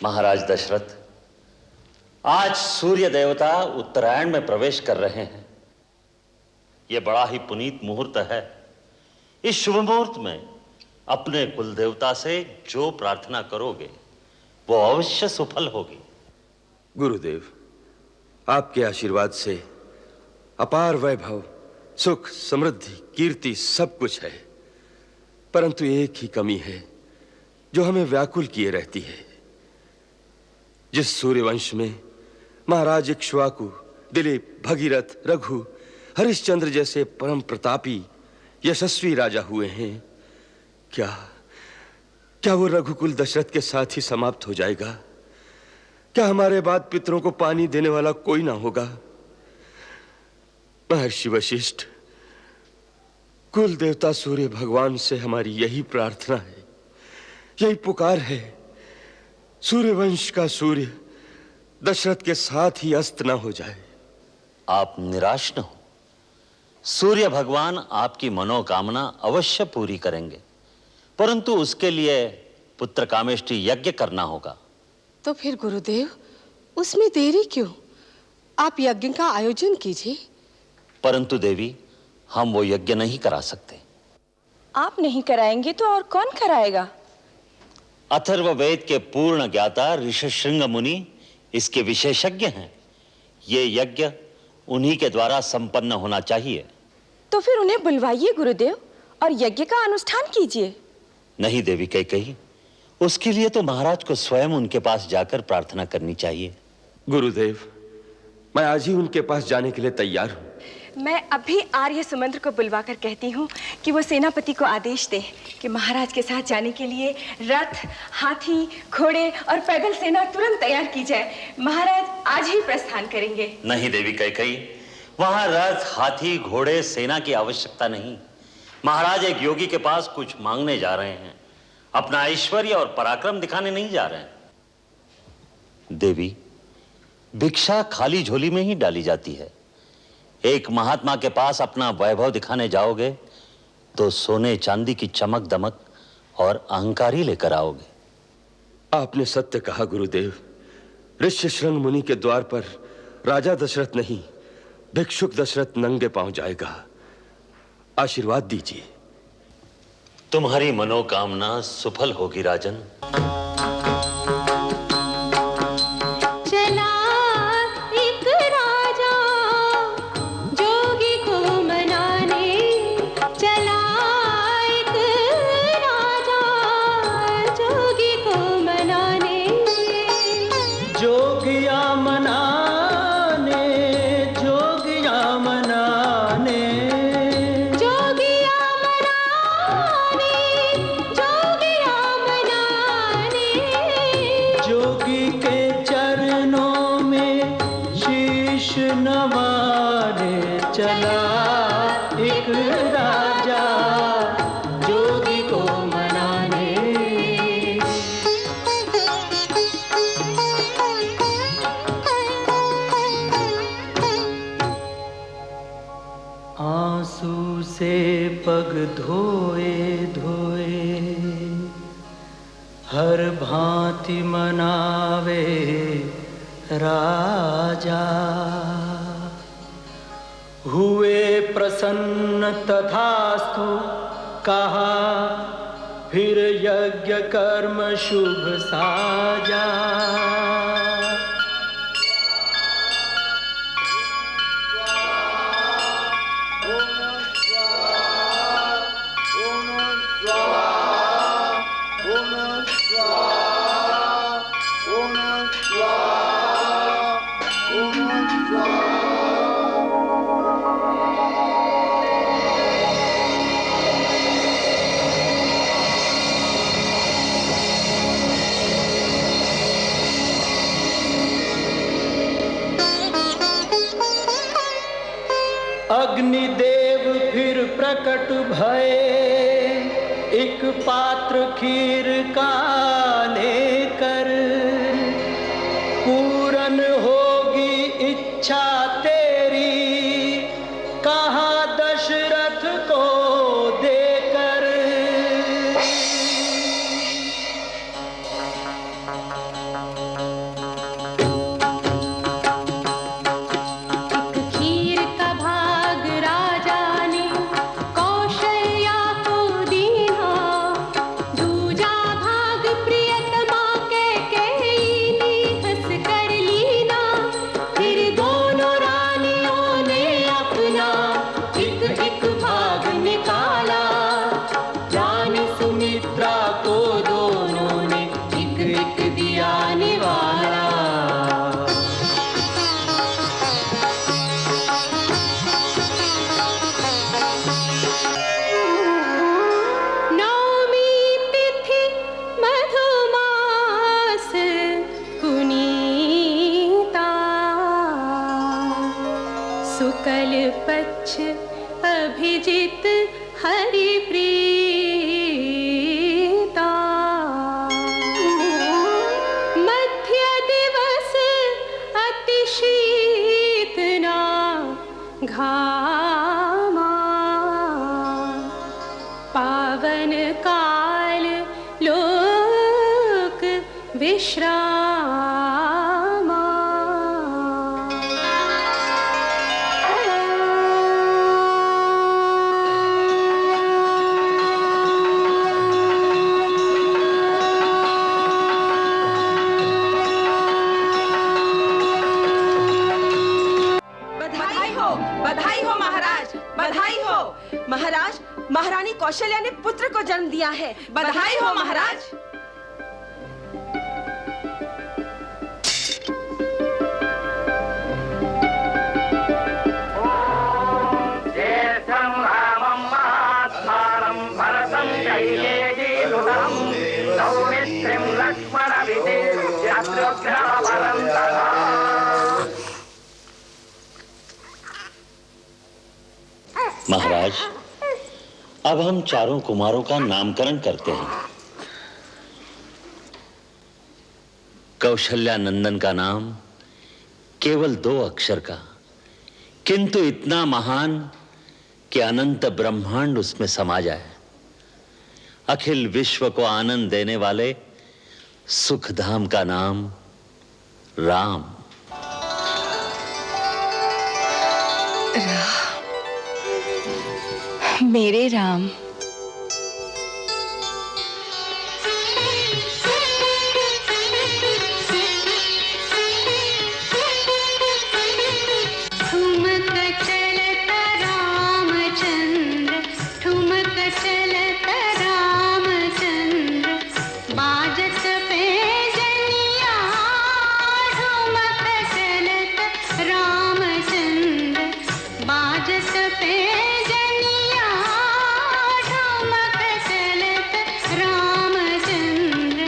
Speaker 19: महाराज दशरथ, आज सूर्य देवता उत्तरायण में प्रवेश कर रहे हैं। यह बड़ा ही पुनीत मुहूर्त है। इस शुभ मुहूर्त में अपने कुल देवता से जो प्रार्थना करोगे वो अवश्य सफल होगी।
Speaker 9: गुरुदेव, आपके आशीर्वाद से अपार वैभव, सुख, समृद्धि, कीर्ति सब कुछ है। परंतु एक ही कमी है जो हमें व्याकुल किए रहती है। जिस सूर्यवंश में महाराज इक्ष्वाकु, दिलीप, भगीरथ, रघु, हरिश्चंद्र जैसे परम प्रतापी यशस्वी राजा हुए हैं, क्या वो रघुकुल दशरथ के साथ ही समाप्त हो जाएगा? क्या हमारे बाद पितरों को पानी देने वाला कोई ना होगा? महर्षि वशिष्ठ, कुल देवता सूर्य भगवान से हमारी यही प्रार्थना है, यही पुकार है। सूर्यवंश का सूर्य दशरथ के साथ ही अस्त न हो जाए।
Speaker 19: आप निराश न हो। सूर्य भगवान आपकी मनोकामना अवश्य पूरी करेंगे, परंतु उसके लिए पुत्र कामेष्टि यज्ञ करना होगा।
Speaker 17: तो फिर गुरुदेव, उसमें देरी क्यों? आप यज्ञ का आयोजन कीजिए।
Speaker 19: परंतु देवी, हम वो यज्ञ नहीं करा सकते।
Speaker 17: आप नहीं कराएंगे तो और कौन कराएगा?
Speaker 19: अथर्ववेद के पूर्ण ज्ञाता ऋषशृंग मुनि इसके विशेषज्ञ हैं। ये यज्ञ उन्हीं के द्वारा संपन्न होना चाहिए।
Speaker 17: तो फिर उन्हें बुलवाइए गुरुदेव और यज्ञ का अनुष्ठान कीजिए।
Speaker 19: नहीं देवी कैकेयी, उसके लिए तो महाराज को स्वयं उनके पास जाकर प्रार्थना करनी चाहिए।
Speaker 9: गुरुदेव, मैं आज ही उनके पास जाने के लिए तैयार हूं।
Speaker 17: मैं अभी आर्य सुमंत्र को बुलवाकर कहती हूँ कि वो सेनापति को आदेश दे कि महाराज के साथ जाने के लिए रथ, हाथी, घोड़े और पैदल सेना तुरंत तैयार की जाए। महाराज आज ही प्रस्थान करेंगे।
Speaker 19: नहीं देवी कैकेयी, वहां रथ, हाथी, घोड़े, सेना की आवश्यकता नहीं। महाराज एक योगी के पास कुछ मांगने जा रहे हैं, अपना ऐश्वर्य और पराक्रम दिखाने नहीं जा रहे हैं। देवी, भिक्षा खाली झोली में ही डाली जाती है। एक महात्मा के पास अपना वैभव दिखाने जाओगे तो सोने चांदी की चमक दमक और अहंकार ही लेकर आओगे।
Speaker 9: आपने सत्य कहा गुरुदेव। ऋष्यशृंग मुनि के द्वार पर राजा दशरथ नहीं, भिक्षुक दशरथ नंगे पांव जाएगा। आशीर्वाद दीजिए।
Speaker 19: तुम्हारी मनोकामना सुफल होगी राजन।
Speaker 11: आंसू से पग धोए धोए हर भांति मनावे राजा। हुए प्रसन्न तथास्तु कहा, फिर यज्ञ कर्म शुभ साजा। अग्निदेव फिर प्रकट भये, एक पात्र खीर का लेकर। पूरन होगी इच्छा तेरी, कहा दशरथ को देकर।
Speaker 14: शुक्ल पक्ष अभिजित हरि प्रीता मध्य दिवस अति शीतना घामा पावन काल लोक विश्रामा
Speaker 17: बधाई हो महाराज, बधाई हो महाराज। महारानी कौशल्या ने पुत्र को जन्म दिया है। बधाई हो महाराज।
Speaker 19: महाराज, अब हम चारों कुमारों का नामकरण करते हैं। कौशल्या नंदन का नाम केवल 2 अक्षर का, किंतु इतना महान कि अनंत ब्रह्मांड उसमें समा जाए। अखिल विश्व को आनंद देने वाले सुखधाम का नाम राम।
Speaker 17: मेरे राम।
Speaker 14: ठुमक चलत रामचंद्र, ठुमक चलत रामचंद्र, बाजत पैजनिया। ठुमक चलत रामचंद्र, बाजत पैजनिया। ठुमक चलत रामचंद्र।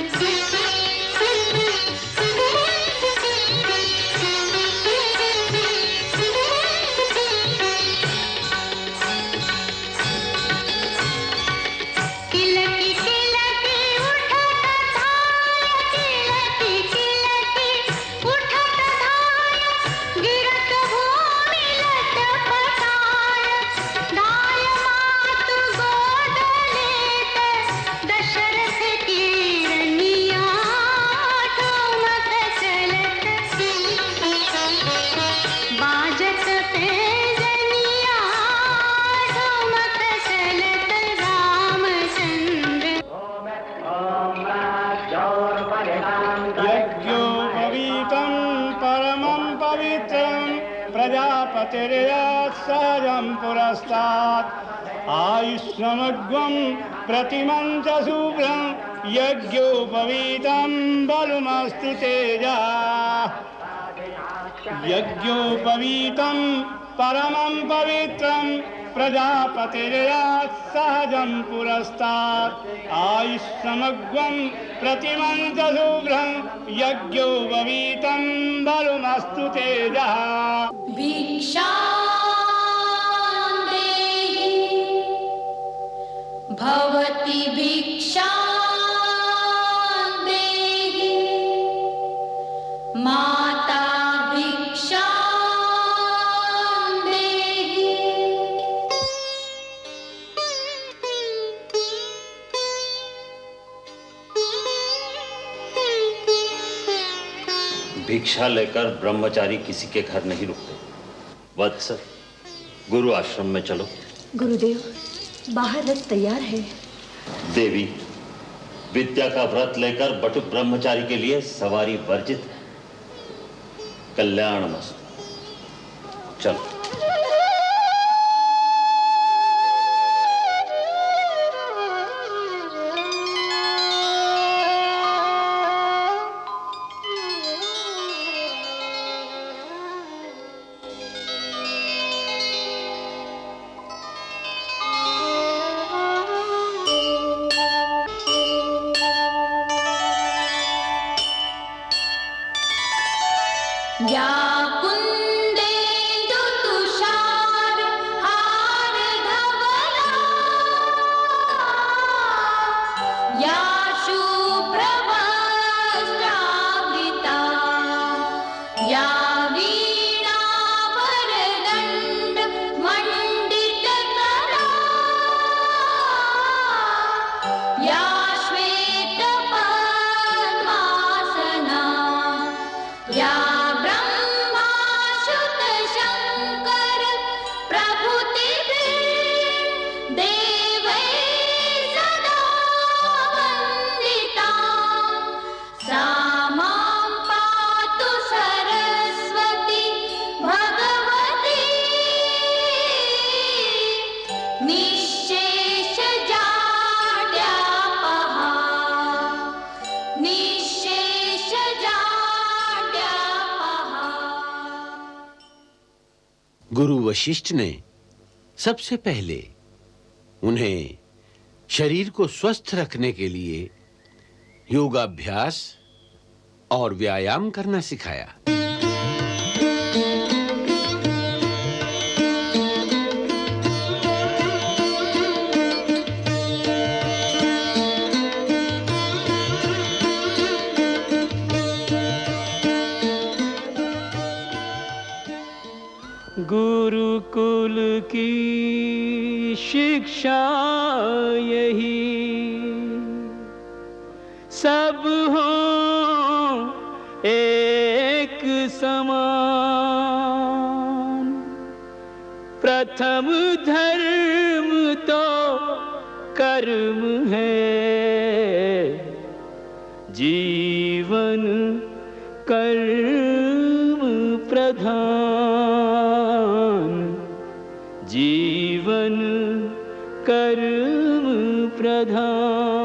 Speaker 14: किलकी किलकी उठत धाय, किलकी किलकी उठत धाय, गिरत भूमि लटपटाय। दाय मातु गोद लेत, दशरथ की रनिया। ठुमक चलत बाजत पैजनिया। ठुमक चलत रामचंद्र।
Speaker 11: यज्ञोपवीतं परमं पवित्रं प्रजापतिर्यात् सहजं पुरस्तात्। आयुष्मग्वं प्रतिमं च शुभ्रं यज्ञोपवीतं बलमस्तु तेजा। यज्ञोपवीतं परमं पवित्रं प्रजापतिर्यात् सहजं पुरस्तात्। आयुष्मग्वं प्रतिमं च शुभ्रं यज्ञोपवीतं बलमस्तु तेजः।
Speaker 14: भिक्षां देहि भवति भिक्षां देहि माता भिक्षां देहि।
Speaker 19: भिक्षा लेकर ब्रह्मचारी किसी के घर नहीं रुकते। वत्स, गुरु आश्रम में चलो।
Speaker 17: गुरुदेव, बाहर रथ तैयार है।
Speaker 19: देवी, विद्या का व्रत लेकर बटुक ब्रह्मचारी के लिए सवारी वर्जित है। कल्याणमस्तु। चलो।
Speaker 14: या कुन्देन्दु
Speaker 2: गुरु वशिष्ठ ने सबसे पहले उन्हें शरीर को स्वस्थ रखने के लिए योगाभ्यास और व्यायाम करना सिखाया।
Speaker 11: गुरुकुल की शिक्षा यही सब हो एक समान। प्रथम धर्म तो कर्म है, जीवन कर्म प्रधान। जीवन कर्म प्रधान।